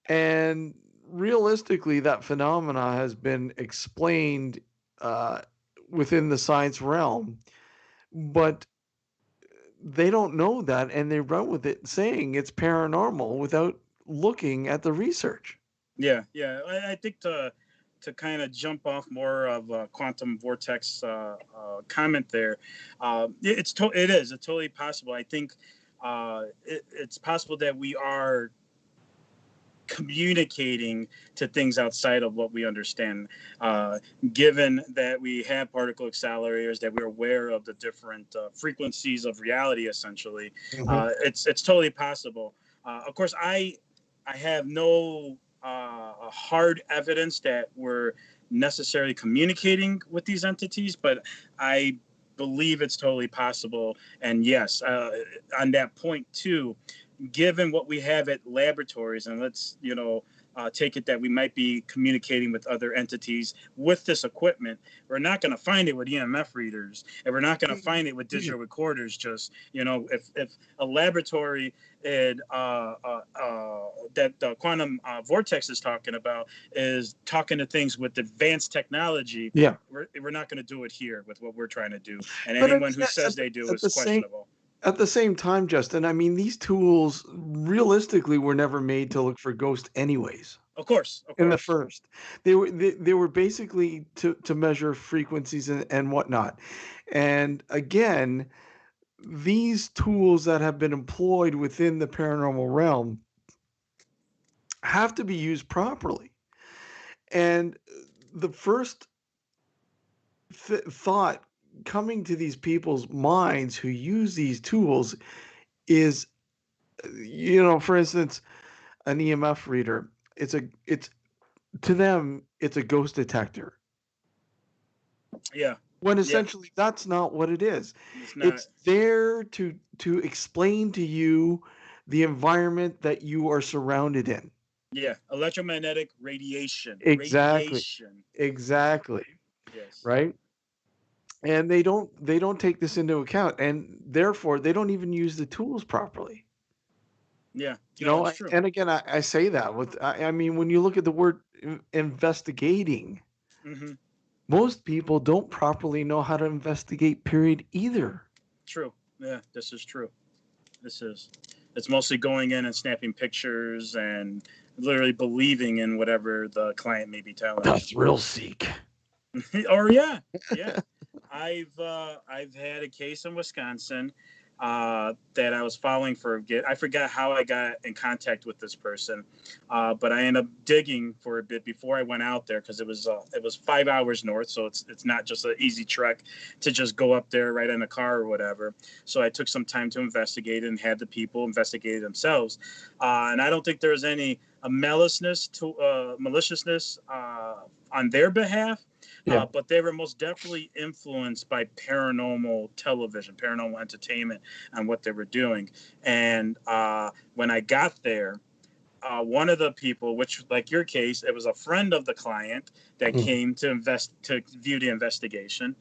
and realistically, that phenomena has been explained uh, within the science realm, but they don't know that, and they run with it, saying it's paranormal without looking at the research. yeah, yeah. I think to kind of jump off more of a quantum vortex comment there, it is it's totally possible. I think it's possible that we are communicating to things outside of what we understand. Uh, Given that we have particle accelerators, that we're aware of the different frequencies of reality, essentially, Hmm. it's totally possible. Of course, I have no hard evidence that we're necessarily communicating with these entities, but I believe it's totally possible. And yes, on that point too, given what we have at laboratories, and let's take it that we might be communicating with other entities with this equipment, we're not going to find it with EMF readers, and we're not going to find it with digital recorders. Just if a laboratory and that the quantum vortex is talking about is talking to things with advanced technology, Yeah, we're not going to do it here with what we're trying to do, and but I anyone mean, who says they do at is the same questionable. at the same time, Justin, I mean, these tools realistically were never made to look for ghosts, anyways. Of course, of In the course. first, they were basically to measure frequencies and whatnot. And again, these tools that have been employed within the paranormal realm have to be used properly. And the first thought coming to these people's minds who use these tools is, for instance, an EMF reader. It's to them, it's a ghost detector. Yeah, When yeah. essentially that's not what it is. It's not. It's there to explain to you the environment that you are surrounded in. Yeah, electromagnetic radiation. Exactly. Radiation. Exactly. Yes. Right? And they don't take this into account, and therefore they don't even use the tools properly. Yeah. You No, know, it's true. and again, I say that I mean, when you look at the word investigating, Hmm. most people don't properly know how to investigate, period, either. True. Yeah, this is true. This is. It's mostly going in and snapping pictures and literally believing in whatever the client may be telling The you. thrill seek. Or yeah, yeah. I've had a case in Wisconsin that I was following for a bit. I forgot how I got in contact with this person, but I ended up digging for a bit before I went out there because it was 5 hours north, so it's not just an easy trek to just go up there right in a car or whatever. So I took some time to investigate and had the people investigate it themselves, and I don't think there's any maliciousness on their behalf, Yeah. but they were most definitely influenced by paranormal television, paranormal entertainment, and what they were doing. And when I got there, one of the people, which like your case, it was a friend of the client that Mhm. came to view the investigation.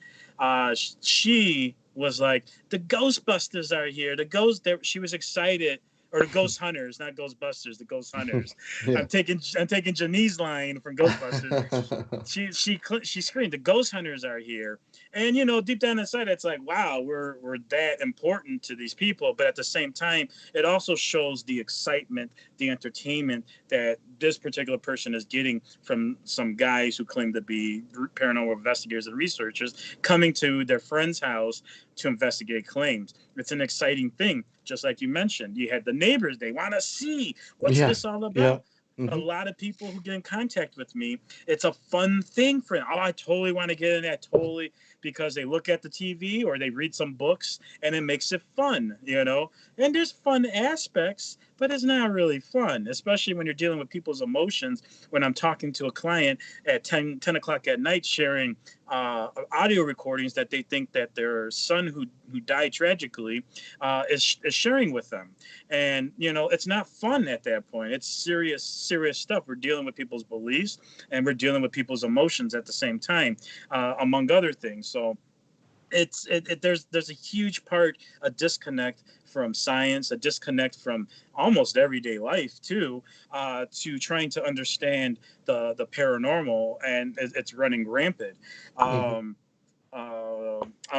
She was like, "The Ghostbusters are here. The ghost." She was excited, or the Ghost Hunters, not Ghostbusters. The Ghost Hunters. Yeah. I'm taking Janine's line from Ghostbusters. She screamed, "The ghost hunters are here!" And deep down inside, it's like, wow, we're that important to these people. But at the same time, it also shows the excitement, the entertainment that this particular person is getting from some guys who claim to be paranormal investigators and researchers coming to their friend's house to investigate claims. It's an exciting thing. Just like you mentioned, you had the neighbors; they want to see what's Yeah. this all Yeah. about. A Hmm. lot of people who get in contact with me, it's a fun thing for them. Oh, I totally want to get in that. Totally. because they look at the TV or they read some books and it makes it fun, you know. And there's fun aspects, but it's not really fun, especially when you're dealing with people's emotions. When I'm talking to a client at 10 o'clock at night sharing audio recordings that they think that their son who died tragically is sharing with them. And, you know, it's not fun at that point. It's serious stuff. We're dealing with people's beliefs and we're dealing with people's emotions at the same time, among other things. So there's a huge part, a disconnect from science, a disconnect from almost everyday life too, to trying to understand the paranormal, and it's running rampant. Mm-hmm.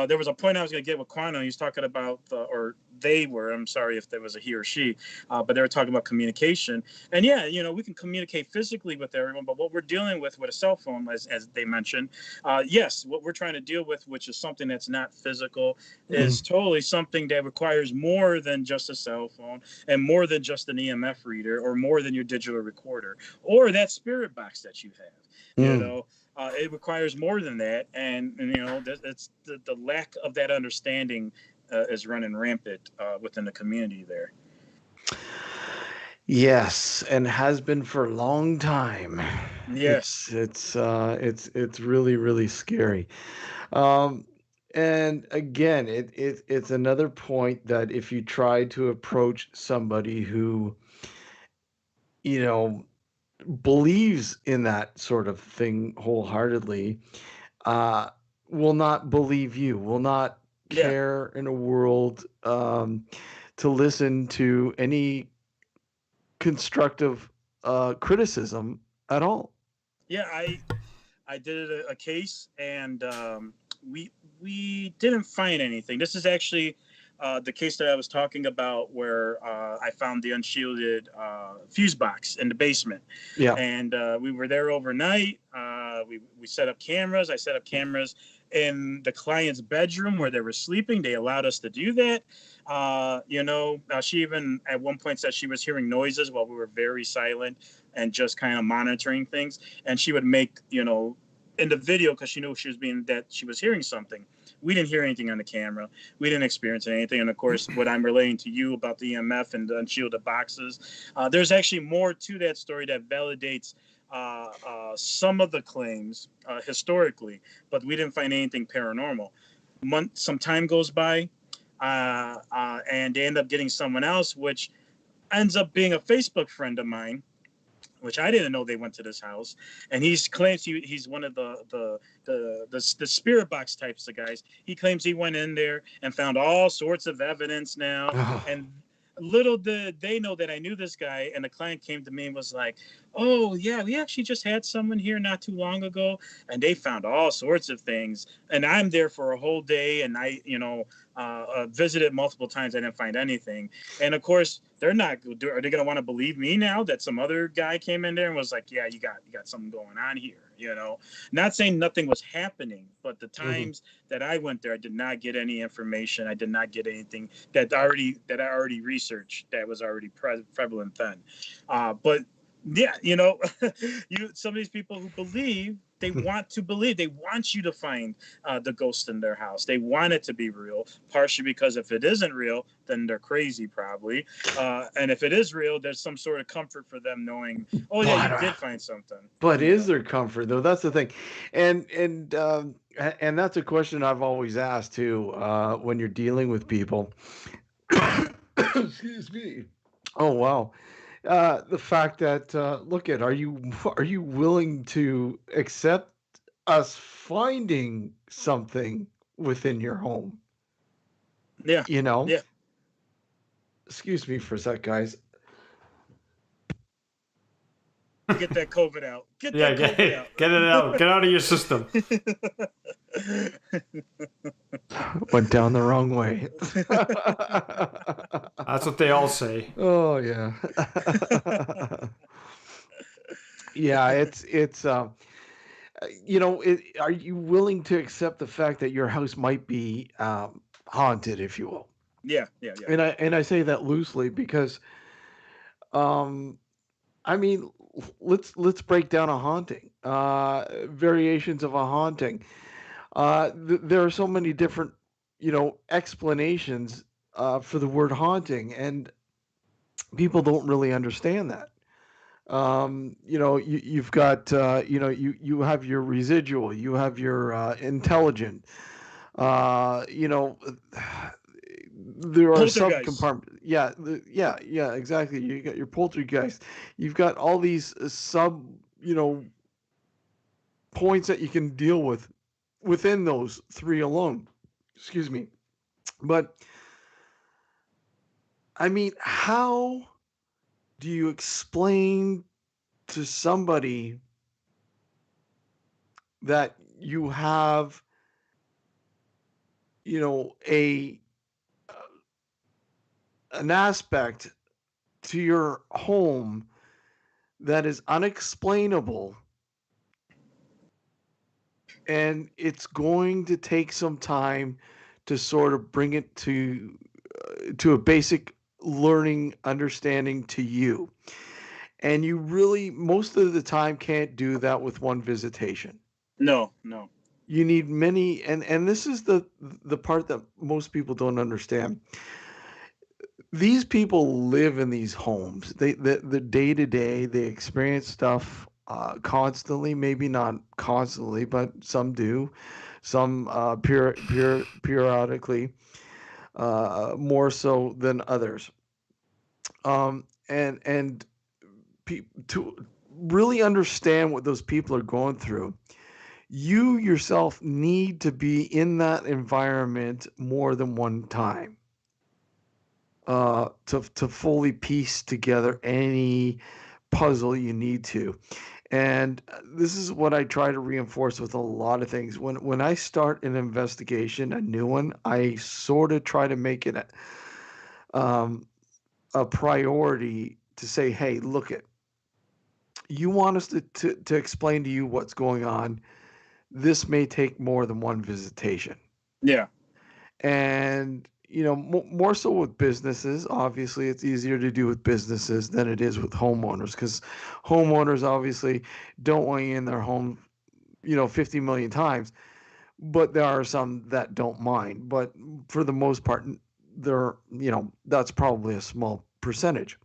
There was a point I was going to get with Quano. He was talking about, or they were, I'm sorry if there was a he or she, but they were talking about communication. And yeah, you know, we can communicate physically with everyone, but what we're dealing with a cell phone, as they mentioned, yes, what we're trying to deal with, which is something that's not physical, Mm-hmm. is totally something that requires more than just a cell phone and more than just an EMF reader or more than your digital recorder or that spirit box that you have, you Mm. know. It requires more than that, and you know, it's the lack of that understanding is running rampant within the community there. Yes, and has been for a long time. Yeah, It's really really scary. Um, and again, it's another point that if you try to approach somebody who, you know, believes in that sort of thing wholeheartedly, uh, will not believe you, will not yeah, care in a world to listen to any constructive criticism at all. yeah. I did a case, and we we didn't find anything. This is actually the case that I was talking about, where I found the unshielded fuse box in the basement, Yeah. and we were there overnight. We set up cameras. I set up cameras in the client's bedroom where they were sleeping. They allowed us to do that. You know, she even at one point said she was hearing noises while we were very silent and just kind of monitoring things. And she would make, you know, in the video, because she knew she was hearing something. We didn't hear anything on the camera. We didn't experience anything. And of course, what I'm relaying to you about the EMF and the unshielded boxes, there's actually more to that story that validates some of the claims historically, but we didn't find anything paranormal. Some time goes by, and they end up getting someone else, which ends up being a Facebook friend of mine, which I didn't know they went to this house. And he claims he's one of the spirit box types of guys. He claims he went in there and found all sorts of evidence now. And little did they know that I knew this guy. And the client came to me and was like, "Oh yeah, we actually just had someone here not too long ago, and they found all sorts of things." And I'm there for a whole day, and I, you know, visited multiple times. I didn't find anything. And of course, they're not. Are they going to want to believe me now that some other guy came in there and was like, "Yeah, you got something going on here." You know, not saying nothing was happening, but the Mhm. times that I went there, I did not get any information. I did not get anything that I already researched that was already prevalent then. But yeah, you know, some of these people who believe, they want to believe, they want you to find the ghost in their house. They want it to be real, partially because if it isn't real, then they're crazy probably, and if it is real, there's some sort of comfort for them knowing, oh yeah, you But did find something. but You is know, there comfort though? That's the thing, and that's a question I've always asked too when you're dealing with people. Excuse me. Oh wow. The fact that look at are you willing to accept us finding something within your home? yeah, You know. yeah. Excuse me for a sec, guys. Get that COVID out. Get Yeah, that COVID out. get it out. Get out of your system. Went down the wrong way. That's what they all say. Oh yeah. Yeah, are you willing to accept the fact that your house might be haunted, if you will? Yeah, yeah, yeah. And I say that loosely because um I mean, let's break down a haunting. Variations of a haunting. There are so many different, explanations for the word haunting, and people don't really understand that. You've got, you have your residual, you have your intelligent, uh, you know, there are Poltergeist. subcompartments. Yeah, yeah, exactly. You got your poltergeist. You've got all these points that you can deal with within those three alone. Excuse me. But I mean, how do you explain to somebody that you have, a an aspect to your home that is unexplainable, and it's going to take some time to sort of bring it to a basic learning understanding to you, and you really most of the time can't do that with one visitation. No, no. You need many, and this is the part that most people don't understand. These people live in these homes. The day to day, they experience stuff constantly. Maybe not constantly, but some do. Some periodically, more so than others. And to really understand what those people are going through, you yourself need to be in that environment more than one time to fully piece together any puzzle you need to. And this is what I try to reinforce with a lot of things. When I start an investigation, a new one, I sort of try to make it um, a priority to say, hey, look it, you want us to explain to you what's going on. This may take more than one visitation. Yeah. And more so with businesses. Obviously, it's easier to do with businesses than it is with homeowners, because homeowners obviously don't want you in their home 50 million times, but there are some that don't mind. But for the most part, they're that's probably a small percentage,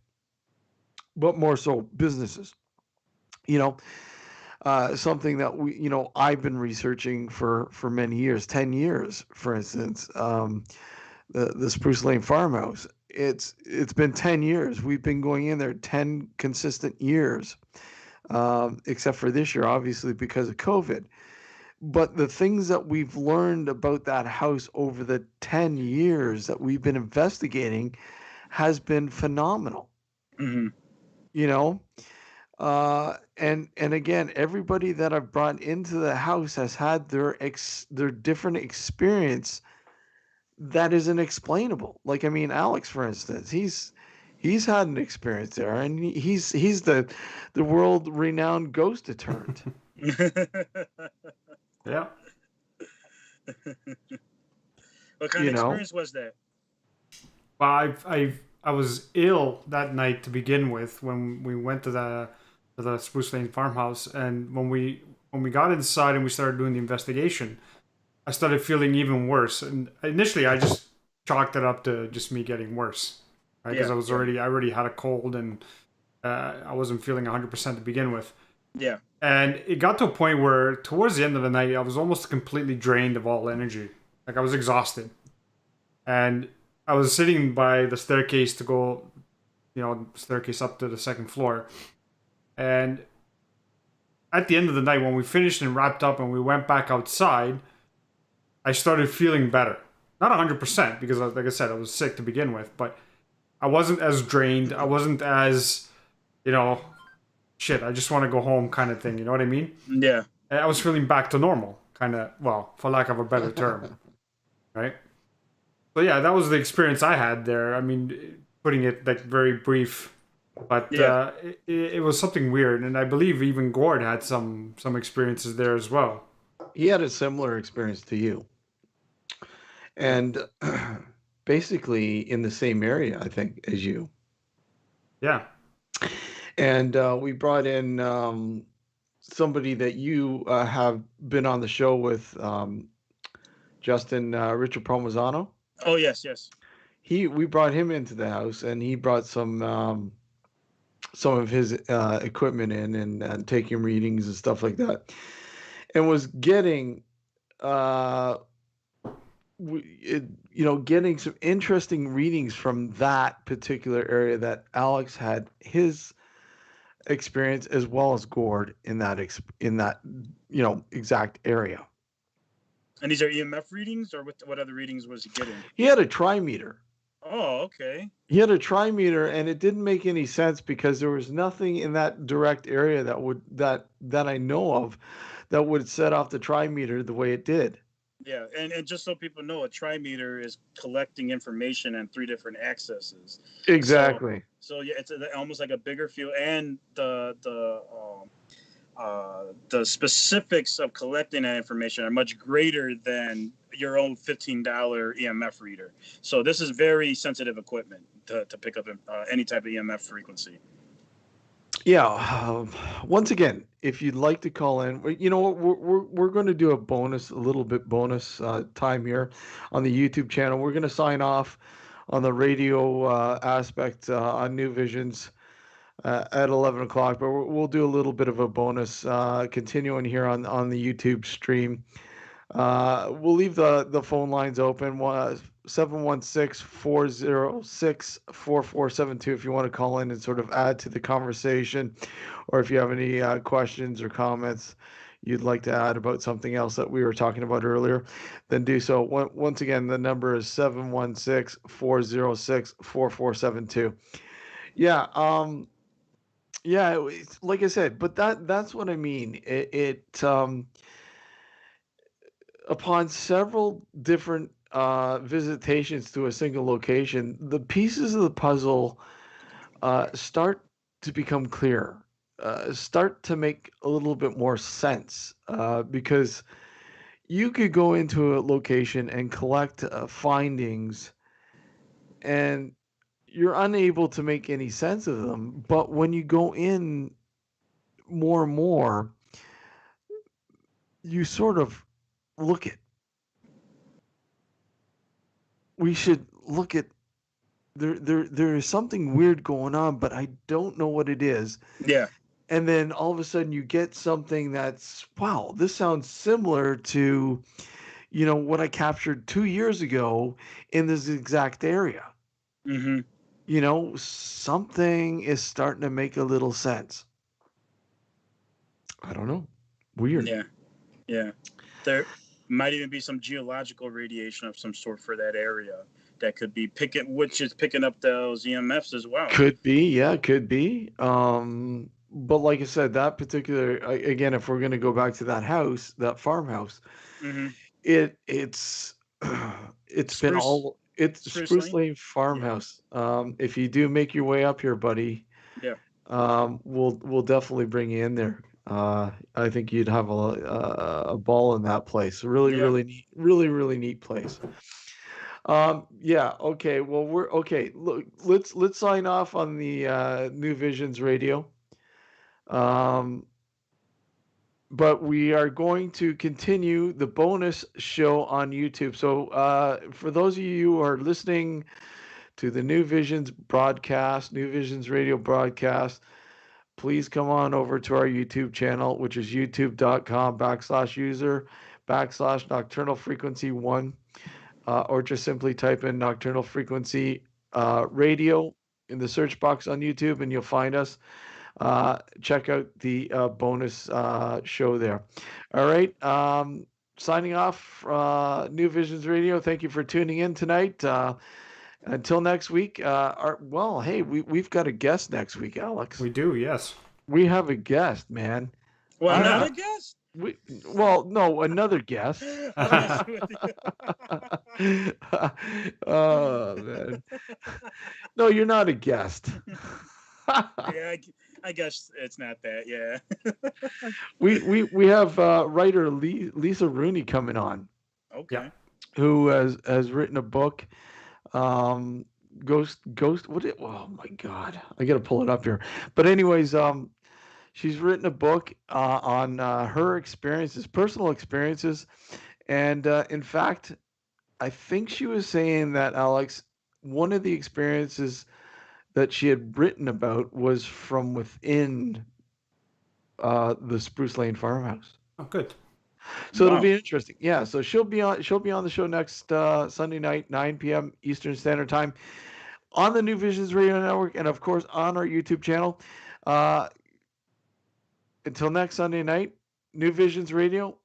but more so businesses. you know Something that I've been researching for many years, 10 years, for instance. The Spruce Lane farmhouse. It's been 10 years. We've been going in there 10 consistent years, except for this year, obviously, because of COVID. But the things that we've learned about that house over the 10 years that we've been investigating has been phenomenal. Hmm. You know, and again, everybody that I've brought into the house has had their different experience that isn't explainable. Like, I mean, Alex, for instance, he's had an experience there, and he's the world renowned ghost deterrent. Yeah. What kind You of know, experience was that? Well, I was ill that night to begin with when we went to the Spruce Lane farmhouse, and when we got inside and we started doing the investigation, I started feeling even worse. And initially, I just chalked it up to just me getting worse, right? Because Yeah, yeah, I already had a cold, and I wasn't feeling 100% to begin with. yeah. And it got to a point where towards the end of the night, I was almost completely drained of all energy. Like, I was exhausted, and I was sitting by the staircase to go, staircase up to the second floor. And at the end of the night, when we finished and wrapped up and we went back outside, I started feeling better. Not 100%, because, like I said, I was sick to begin with, but I wasn't as drained. I wasn't as, you know, shit, I just want to go home kind of thing. You know what I mean? Yeah. And I was feeling back to normal, kind of, well, for lack of a better term, right? So yeah, that was the experience I had there. I mean, putting it like very brief, but Yeah. it was something weird, and I believe even Gord had some experiences there as well. he had a similar experience to you, and basically in the same area, I think, as you. Yeah. And we brought in somebody that you have been on the show with. Justin Richard Promozano. Oh yes, yes. We brought him into the house, and he brought some of his equipment in and taking readings and stuff like that, and was getting uh, getting some interesting readings from that particular area that Alex had his experience as well as Gord in that exact area. And these are EMF readings, or what other readings was he getting? He had a trimeter. Oh, okay. He had a trimeter, and it didn't make any sense because there was nothing in that direct area that I know of that would set off the trimeter the way it did. Yeah, and just so people know, a trimeter is collecting information on three different accesses. Exactly. So yeah, it's almost like a bigger field, and the specifics of collecting that information are much greater than your own $15 EMF reader. So this is very sensitive equipment to pick up any type of EMF frequency. Yeah. Once again, if you'd like to call in, you know what, we're going to do a little bit bonus time here on the YouTube channel. We're going to sign off on the radio aspect on New Visions at 11 o'clock, but we'll do a little bit of a bonus continuing here on the YouTube stream. We'll leave the phone lines open, 716-406-4472 if you want to call in and sort of add to the conversation, or if you have any questions or comments you'd like to add about something else that we were talking about earlier, then do so. Once again, the number is 716-406-4472. Yeah, like I said, but that's what I mean. Upon several different visitations to a single location, the pieces of the puzzle start to become clear, start to make a little bit more sense, because you could go into a location and collect findings, and you're unable to make any sense of them. But when you go in more and more, you sort of look at we should look at there is something weird going on, but I don't know what it is. Yeah. And then all of a sudden you get something that's, wow, this sounds similar to what I captured 2 years ago in this exact area. Mm-hmm. Something is starting to make a little sense. I don't know. Weird. Yeah. There might even be some geological radiation of some sort for that area that could be which is picking up those EMFs as well. Could be, yeah, could be. But like I said, that particular, again, if we're going to go back to that house, that farmhouse, Mm-hmm. it's been it's Spruce Lane farmhouse. Yeah. If you do make your way up here, buddy, yeah, we'll definitely bring you in there. I think you'd have a ball in that place. Really neat, really neat place. Yeah, okay. Well, we're okay. Look, let's sign off on the New Visions radio. But we are going to continue the bonus show on YouTube. So, for those of you who are listening to the New Visions broadcast, New Visions radio broadcast, please come on over to our YouTube channel, which is youtube.com/user/nocturnal frequency 1. Or just simply type in Nocturnal Frequency Radio in the search box on YouTube, and you'll find us. Check out the bonus show there. All right. Signing off, New Visions Radio. Thank you for tuning in tonight. Until next week. Hey, we've got a guest next week, Alex. We do, yes. We have a guest, man. Well, not a guest. No, another guest. Oh man, no, you're not a guest. Yeah, I guess it's not that. Yeah. we have writer Lisa Rooney coming on. Okay. Yeah. Who has written a book, Ghost. Oh my God, I gotta pull it up here. But anyways, she's written a book on her experiences, personal experiences, And in fact, I think she was saying that, Alex, one of the experiences that she had written about was from within the Spruce Lane farmhouse. Oh, good. So it'll Wow. be interesting. Yeah, so she'll be on the show next Sunday night, 9 p.m. Eastern Standard Time on the New Visions Radio Network, and of course on our YouTube channel. Uh, until next Sunday night, New Visions Radio.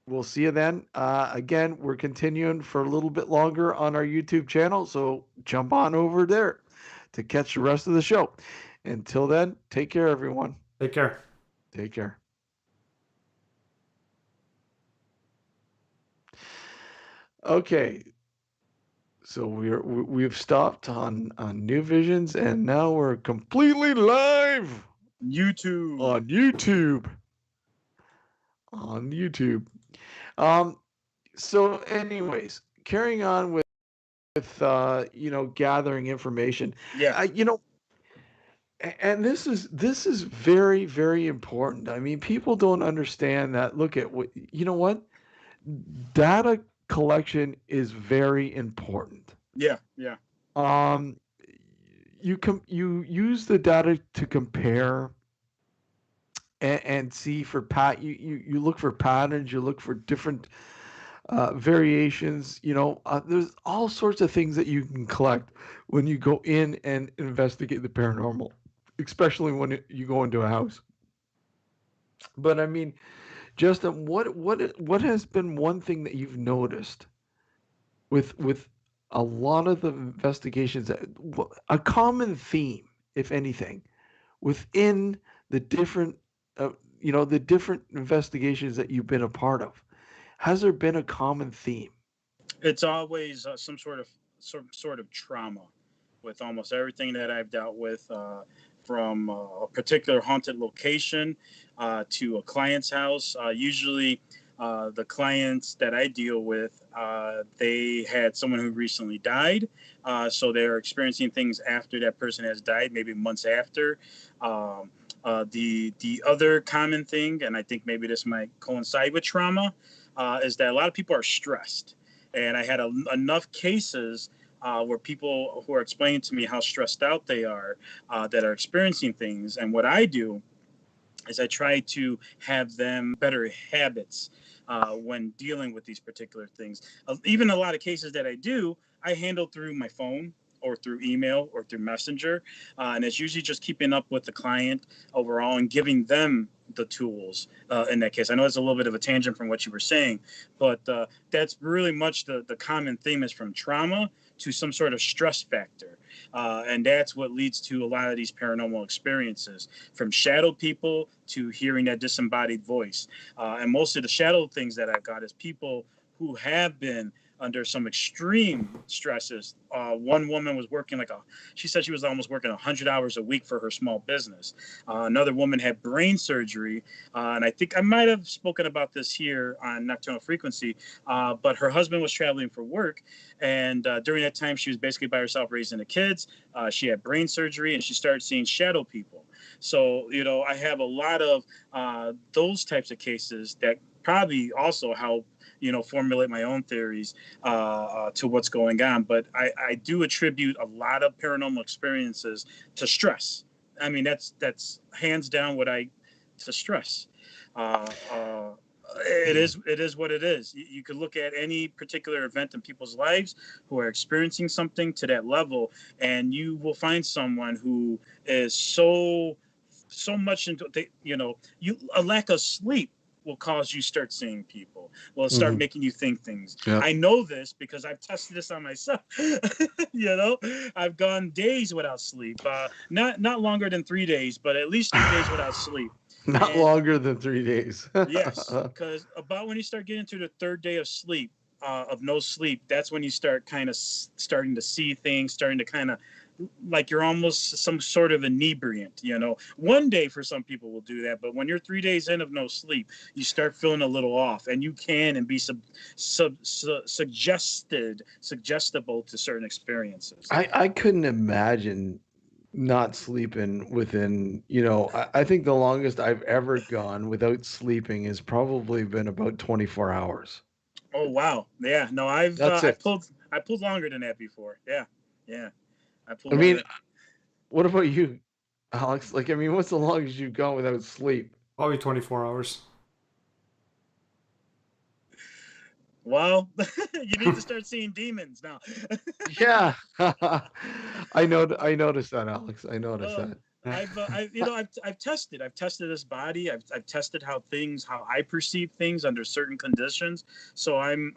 We'll see you then. Again, we're continuing for a little bit longer on our YouTube channel, so jump on over there to catch the rest of the show. Until then, take care, everyone. Take care. Take care. Okay, so we've stopped on New Visions, and now we're completely live YouTube. on YouTube. On YouTube. Um. So, anyways, carrying on with gathering information. Yeah. And this is very, very important. I mean, people don't understand that. Look at what what data collection is very important. Yeah. Yeah. Um, you use the data to compare and see for you look for patterns. You look for different variations. There's all sorts of things that you can collect when you go in and investigate the paranormal, especially when you go into a house. But I mean, Justin, what has been one thing that you've noticed with a lot of the investigations, a common theme, if anything, within the different, the different investigations that you've been a part of? Has there been a common theme? It's always some sort of trauma with almost everything that I've dealt with, from a particular haunted location to a client's house. Usually, the clients that I deal with, they had someone who recently died, so they're experiencing things after that person has died, maybe months after. The other common thing, and I think maybe this might coincide with trauma, is that a lot of people are stressed, and I had enough cases where people who are explaining to me how stressed out they are, that are experiencing things. And what I do is I try to have them better habits when dealing with these particular things. Even a lot of cases that I do, I handle through my phone or through email or through messenger, and it's usually just keeping up with the client overall and giving them the tools. In that case, I know it's a little bit of a tangent from what you were saying, but that's really much the common theme, is from trauma to some sort of stress factor. And that's what leads to a lot of these paranormal experiences, from shadow people to hearing that disembodied voice. And most of the shadow things that I've got is people who have been under some extreme stresses. One woman was working she said she was almost working 100 hours a week for her small business. Another woman had brain surgery, and I think I might have spoken about this here on Nocturnal Frequency, but her husband was traveling for work, and during that time she was basically by herself raising the kids. She had brain surgery, and she started seeing shadow people. So, I have a lot of those types of cases that probably also help formulate my own theories to what's going on. But I do attribute a lot of paranormal experiences to stress. I mean, that's hands down to stress. Uh, uh, it is what it is. You could look at any particular event in people's lives who are experiencing something to that level, and you will find someone who is so much into a lack of sleep will cause you start seeing people, will start making you think things. Yeah. I know this because I've tested this on myself. I've gone days without sleep, not longer than 3 days, but at least 3 days without sleep. Not And longer than 3 days. yes, because about when you start getting to the third day of sleep, of no sleep, that's when you start kind of starting to see things, starting to kind of like you're almost some sort of inebriant. One day for some people will do that, but when you're 3 days in of no sleep, you start feeling a little off, and you can and be suggestible to certain experiences. I couldn't imagine not sleeping within, I think the longest I've ever gone without sleeping has probably been about 24 hours. Oh wow, yeah. No, That's I it. pulled longer than that before. Yeah, yeah. I I pulled mean, longer. what about you, Alex? Like, I mean, what's the longest you've gone without sleep? Probably 24 hours. Well, you need to start seeing demons now. Yeah, I noticed that, Alex. I noticed Uh, that. I've tested this body. I've tested how I perceive things under certain conditions. So I'm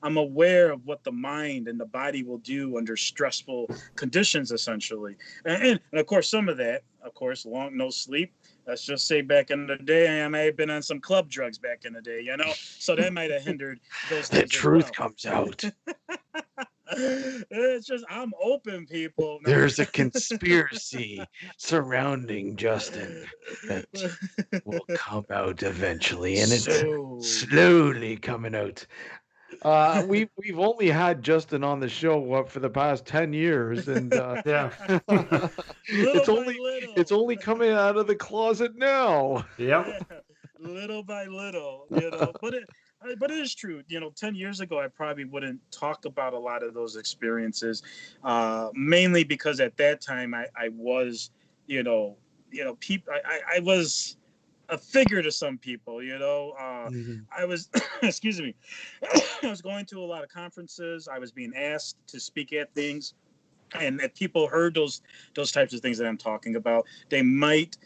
aware of what the mind and the body will do under stressful conditions, essentially. And of course, some of that, of course, long no sleep. Let's just say back in the day, I may have been on some club drugs back in the day, so that might have hindered those The things as truth well. comes out. It's just I'm open, people. No. There's a conspiracy surrounding Justin that will come out eventually, and it's So slowly coming out. We've only had Justin on the show for the past 10 years, and Yeah. it's little by only it's little, only coming out of the closet now. yeah, Yep. little by little, but it is true. 10 years ago, I probably wouldn't talk about a lot of those experiences, mainly because at that time I was, people, I was a figure to some people. Mhm. I was, excuse me, I was going to a lot of conferences. I was being asked to speak at things, and if people heard those types of things that I'm talking about, they might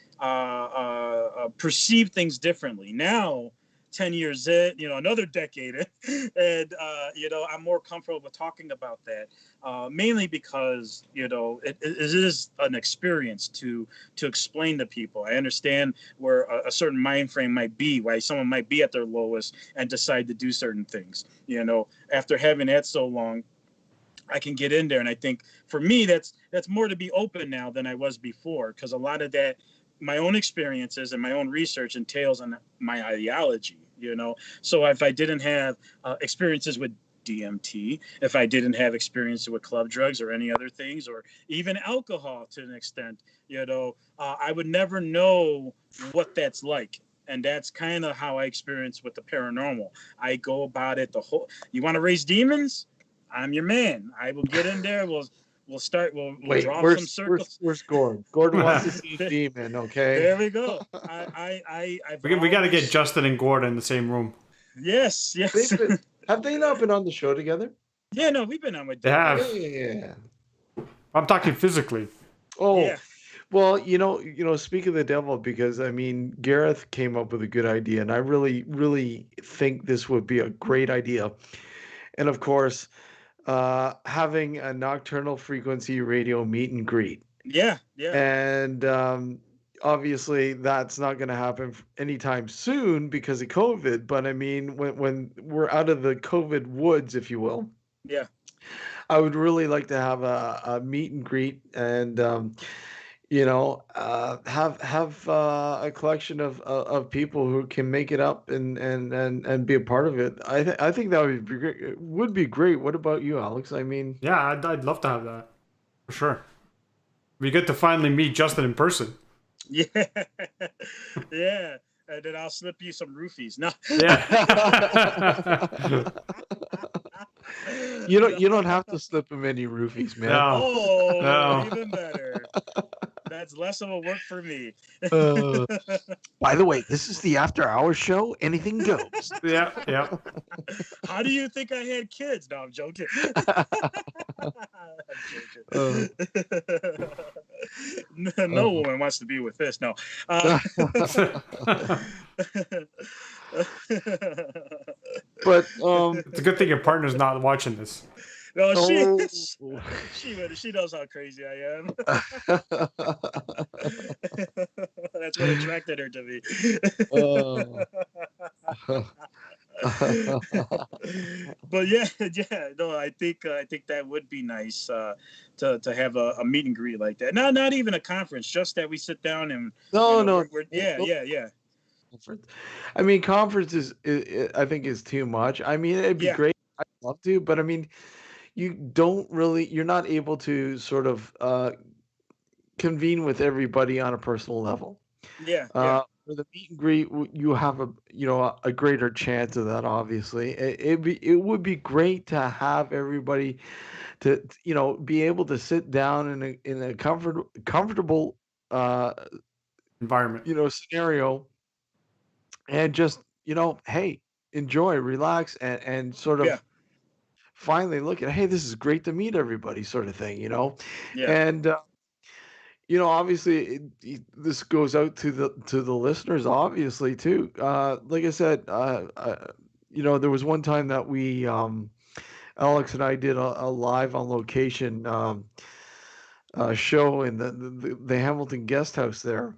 perceive things differently. Now, 10 years in, another decade, and I'm more comfortable with talking about that, mainly because it is an experience to explain to people. I understand where a certain mind frame might be, why someone might be at their lowest and decide to do certain things. After having that so long, I can get in there. And I think for me, that's more to be open now than I was before, because a lot of that, my own experiences and my own research entails on my ideology. So if I didn't have experiences with DMT, if I didn't have experiences with club drugs or any other things, or even alcohol to an extent, I would never know what that's like. And that's kind of how I experience with the paranormal. I go about it you want to raise demons? I'm your man. I will get in there. We'll start. We'll Wait, draw some circles. where's Gordon? Gordon wants to see a demon. Okay. There we go. I've We got to get always, Justin and Gordon in the same room. yes, They've yes. been, have they not been on the show together? Yeah, no, we've been on with They Dave. have. Yeah. I'm talking physically. Oh, Yeah, well, speak of the devil, because I mean, Gareth came up with a good idea, and I really, really think this would be a great idea. And of course, having a nocturnal frequency radio meet and greet. yeah, yeah, And obviously, that's not going to happen anytime soon because of COVID. But I mean, when we're out of the COVID woods, if you will, yeah. I would really like to have a meet and greet, and have a collection of people who can make it up and be a part of it. I think that would be great. It would be great. What about you, Alex? I mean, Yeah, I'd love to have that. For sure. It'd be good to finally meet Justin in person. Yeah, yeah. And then I'll slip you some roofies. No. Yeah. you don't have to slip him any roofies, man. No. Oh, No. even better. That's less of a work for me. Uh, by the way, this is the after hours show. Anything goes. Yeah, yeah. How do you think I had kids? No, I'm joking. Uh. No woman wants to be with this. No. But It's a good thing your partner's not watching this. no, oh, she knows how crazy I am. That's what attracted her to me. oh. But yeah, no, I think that would be nice, to have a meet and greet like that. Not even a conference, just that we sit down and No. yeah. Conference. I mean, conferences, I think, is too much. I mean, it'd be Yeah. great. I'd love to, but I mean, you're not able to sort of convene with everybody on a personal level. Yeah. Uh, for the meet and greet, you have a greater chance of that. Obviously, it would be great to have everybody to be able to sit down in a comfortable uh Environment. scenario and just hey, enjoy, relax, and sort Yeah, of finally look at, hey, this is great to meet everybody, sort of thing, yeah, and obviously this goes out to the listeners, obviously, too. Like I said, there was one time that we Alex and I did a live on location show in the Hamilton guest house there,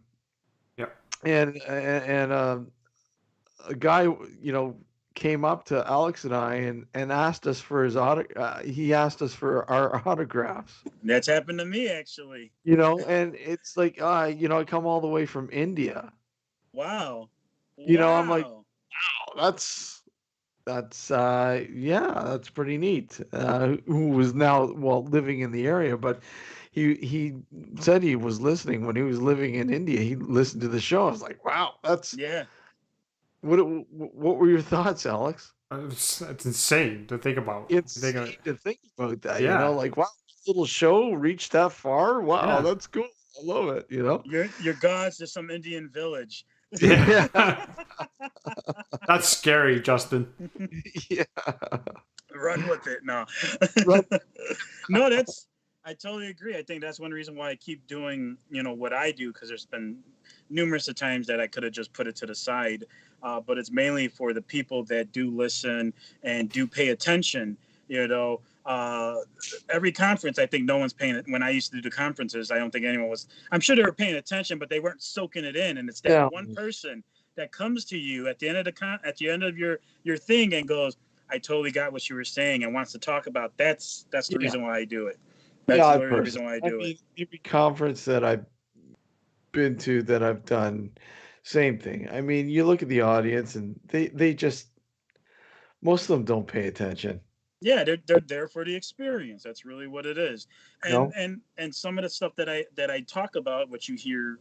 Yeah. and a guy, came up to Alex and I and asked us for his he asked us for our autographs. that's happened to me actually. And it's like, I come all the way from India. Wow, I'm like, wow. oh, yeah, that's pretty neat. Who was now, well, living in the area, but he said he was listening when he was living in India. He listened to the show. I was like, wow, that's Yeah, what were your thoughts, Alex? It's insane to think about. It's insane to think about that, Yeah. like, wow, this little show reached that far. Wow, Yeah. that's cool. I love it. your gods to some Indian village. Yeah. That's scary, Justin. Yeah. Run with it. No. Right. No, that's I totally agree. I think that's one reason why I keep doing, what I do, because there's been numerous of times that I could have just put it to the side. But it's mainly for the people that do listen and do pay attention. You know, every conference, I think no one's paying it. When I used to do the conferences, I don't think anyone was. I'm sure they were paying attention, but they weren't soaking it in. And it's that Yeah. one person that comes to you at the end of at the end of your thing and goes, "I totally got what you were saying," and wants to talk about. That's the Yeah. reason why I do it. Yeah, That's I literally the reason personally. why I I do it. mean, every conference that I've been to, that I've done, same thing. I mean, you look at the audience and they just, most of them don't pay attention. Yeah, they're there for the experience. That's really what it is. You And know? and some of the stuff that I talk about, what you hear,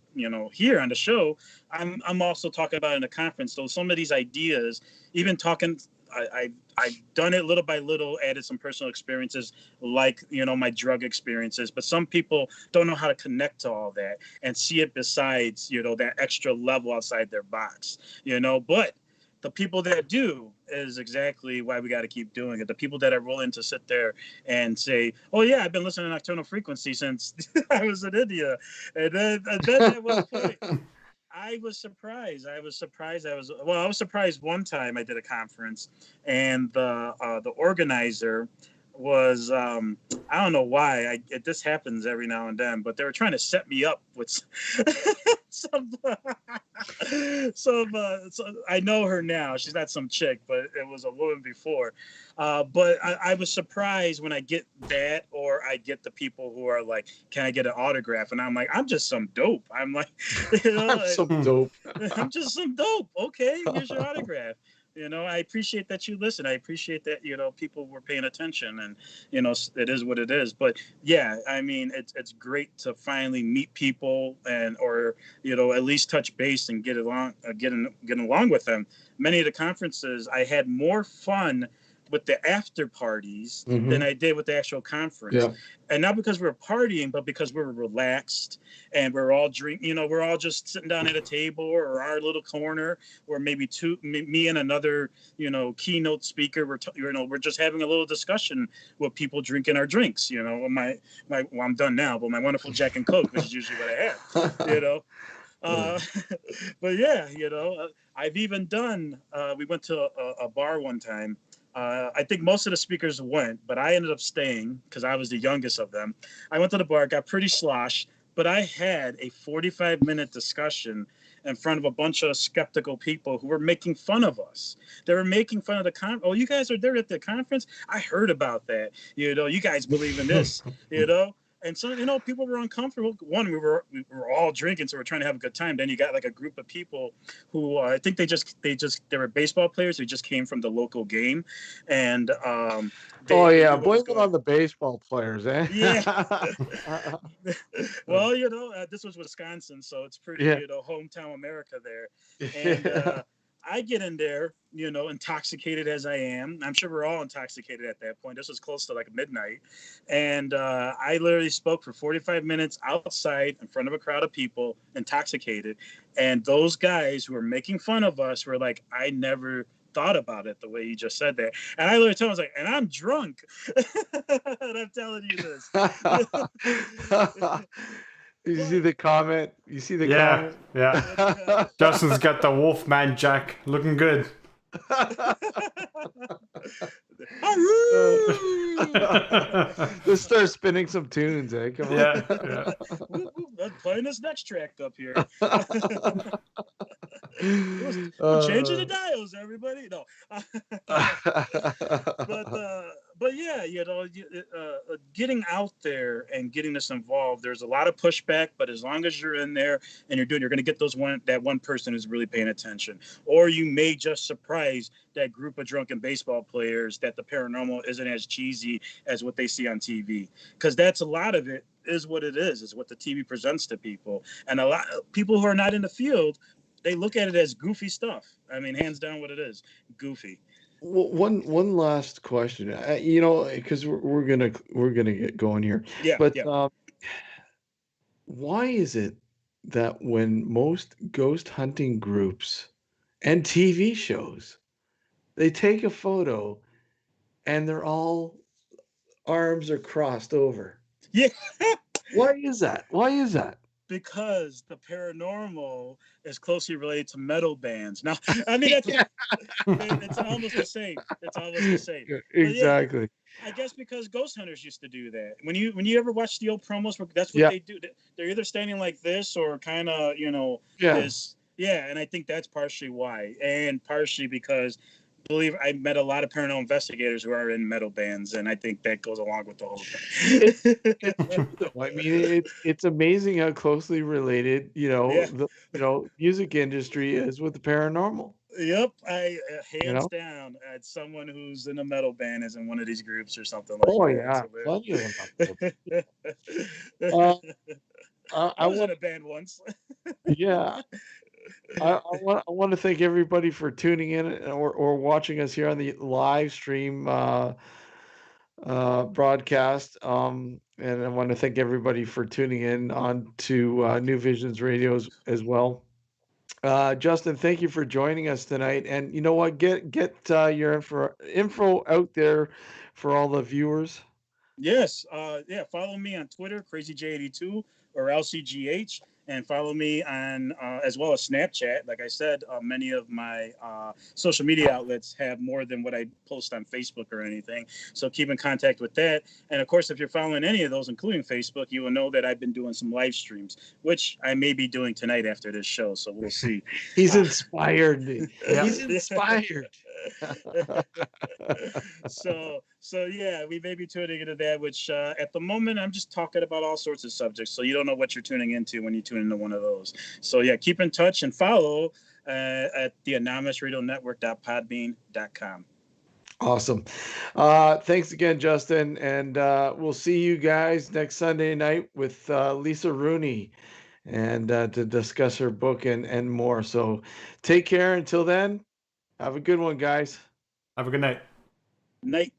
here on the show, I'm also talking about in the conference. So some of these ideas, even talking, I've done it little by little, added some personal experiences, like my drug experiences. But some people don't know how to connect to all that and see it besides that extra level outside their box. But the people that do is exactly why we got to keep doing it. The people that are willing to sit there and say, "Oh yeah, I've been listening to Nocturnal Frequency since I was in India," and then at one point, I was surprised. I was surprised one time I did a conference, and the organizer was I don't know why this happens every now and then, but they were trying to set me up with some so I know her now. She's not some chick, but it was a woman before. But I was surprised when I get that, or I get the people who are like, "Can I get an autograph?" And I'm like, "I'm just some dope." I'm like, I'm so dope. I'm just some dope. Okay, here's your autograph. I appreciate that you listen. I appreciate that people were paying attention, and it is what it is. But yeah, I mean, it's great to finally meet people, and or at least touch base and get along, getting along with them. Many of the conferences, I had more fun with the after parties than Hmm. I did with the actual conference. Yeah. And not because we were partying, but because we were relaxed and we're all we're all just sitting down at a table or our little corner, or maybe me and another, keynote speaker. We're just having a little discussion with people drinking our drinks. Well, I'm done now, but my wonderful Jack and Coke, which is usually what I have. Uh, but yeah, I've even done. We went to a bar one time. I think most of the speakers went, but I ended up staying because I was the youngest of them. I went to the bar, got pretty sloshed, but I had a 45-minute discussion in front of a bunch of skeptical people who were making fun of us. They were making fun of the Oh, you guys are there at the conference? I heard about that. You guys believe in this, And so, people were uncomfortable. One, we were all drinking, so we're trying to have a good time. Then you got like a group of people who I think they were baseball players who just came from the local game, and Oh they yeah, knew what was blame it going. on the baseball players, eh? Yeah. Well, this was Wisconsin, so it's pretty, Yeah. hometown America there. And I get in there, intoxicated as I am. I'm sure we're all intoxicated at that point. This was close to like midnight. And I literally spoke for 45 minutes outside in front of a crowd of people, intoxicated. And those guys who were making fun of us were like, I never thought about it the way you just said that. And I literally told him, I was like, and I'm drunk. And I'm telling you this. You see the comment? You see the Yeah, comment? yeah. Justin's got the Wolfman Jack, looking good. Let's start spinning some tunes, eh? Come on. Yeah. I'm playing this next track up here. We're changing the dials, everybody. No. But yeah, getting out there and getting us involved. There's a lot of pushback, but as long as you're in there and you're going to get that one person who's really paying attention. Or you may just surprise that group of drunken baseball players that the paranormal isn't as cheesy as what they see on TV, because that's a lot of it. Is what it is what the TV presents to people, and a lot of people who are not in the field, they look at it as goofy stuff. I mean, hands down, what it is, goofy. Well, one last question, because we're gonna get going here, Yeah, but yeah. why is it that when most ghost hunting groups and TV shows, they take a photo and they're all arms are crossed over? Yeah. Why is that? Why is that? Because the paranormal is closely related to metal bands. Now, I mean, it's almost the same. It's almost the same. Exactly. Yeah, I guess because ghost hunters used to do that. When you ever watch the old promos, that's what Yeah. they do. They're either standing like this or kind of, Yeah. this. Yeah, and I think that's partially why, and partially because I met a lot of paranormal investigators who are in metal bands, and I think that goes along with the whole thing. I mean, it's amazing how closely related, Yeah. the music industry is with the paranormal. Yep, I hands know? down, someone who's in a metal band is in one of these groups or something like Oh that. yeah, So plenty of them out there. I was in a band once. Yeah. I want to thank everybody for tuning in or watching us here on the live stream broadcast. And I want to thank everybody for tuning in on to New Visions Radios as well. Justin, thank you for joining us tonight. And you know what? Get your info out there for all the viewers. Yes. Yeah. Follow me on Twitter, CrazyJ82 or LCGH, and follow me on as well as Snapchat. Like I said, many of my social media outlets have more than what I post on Facebook or anything. So keep in contact with that. And of course, if you're following any of those, including Facebook, you will know that I've been doing some live streams, which I may be doing tonight after this show. So we'll see. He's inspired. Yeah. He's inspired. So yeah, we may be tuning into that, which at the moment I'm just talking about all sorts of subjects, so you don't know what you're tuning into when you tune into one of those. So yeah, keep in touch and follow at the anonymousradionetwork.podbean.com. Awesome. Thanks again, Justin, and we'll see you guys next Sunday night with Lisa Rooney and to discuss her book and more. So take care until then. Have a good one, guys. Have a good night. Night.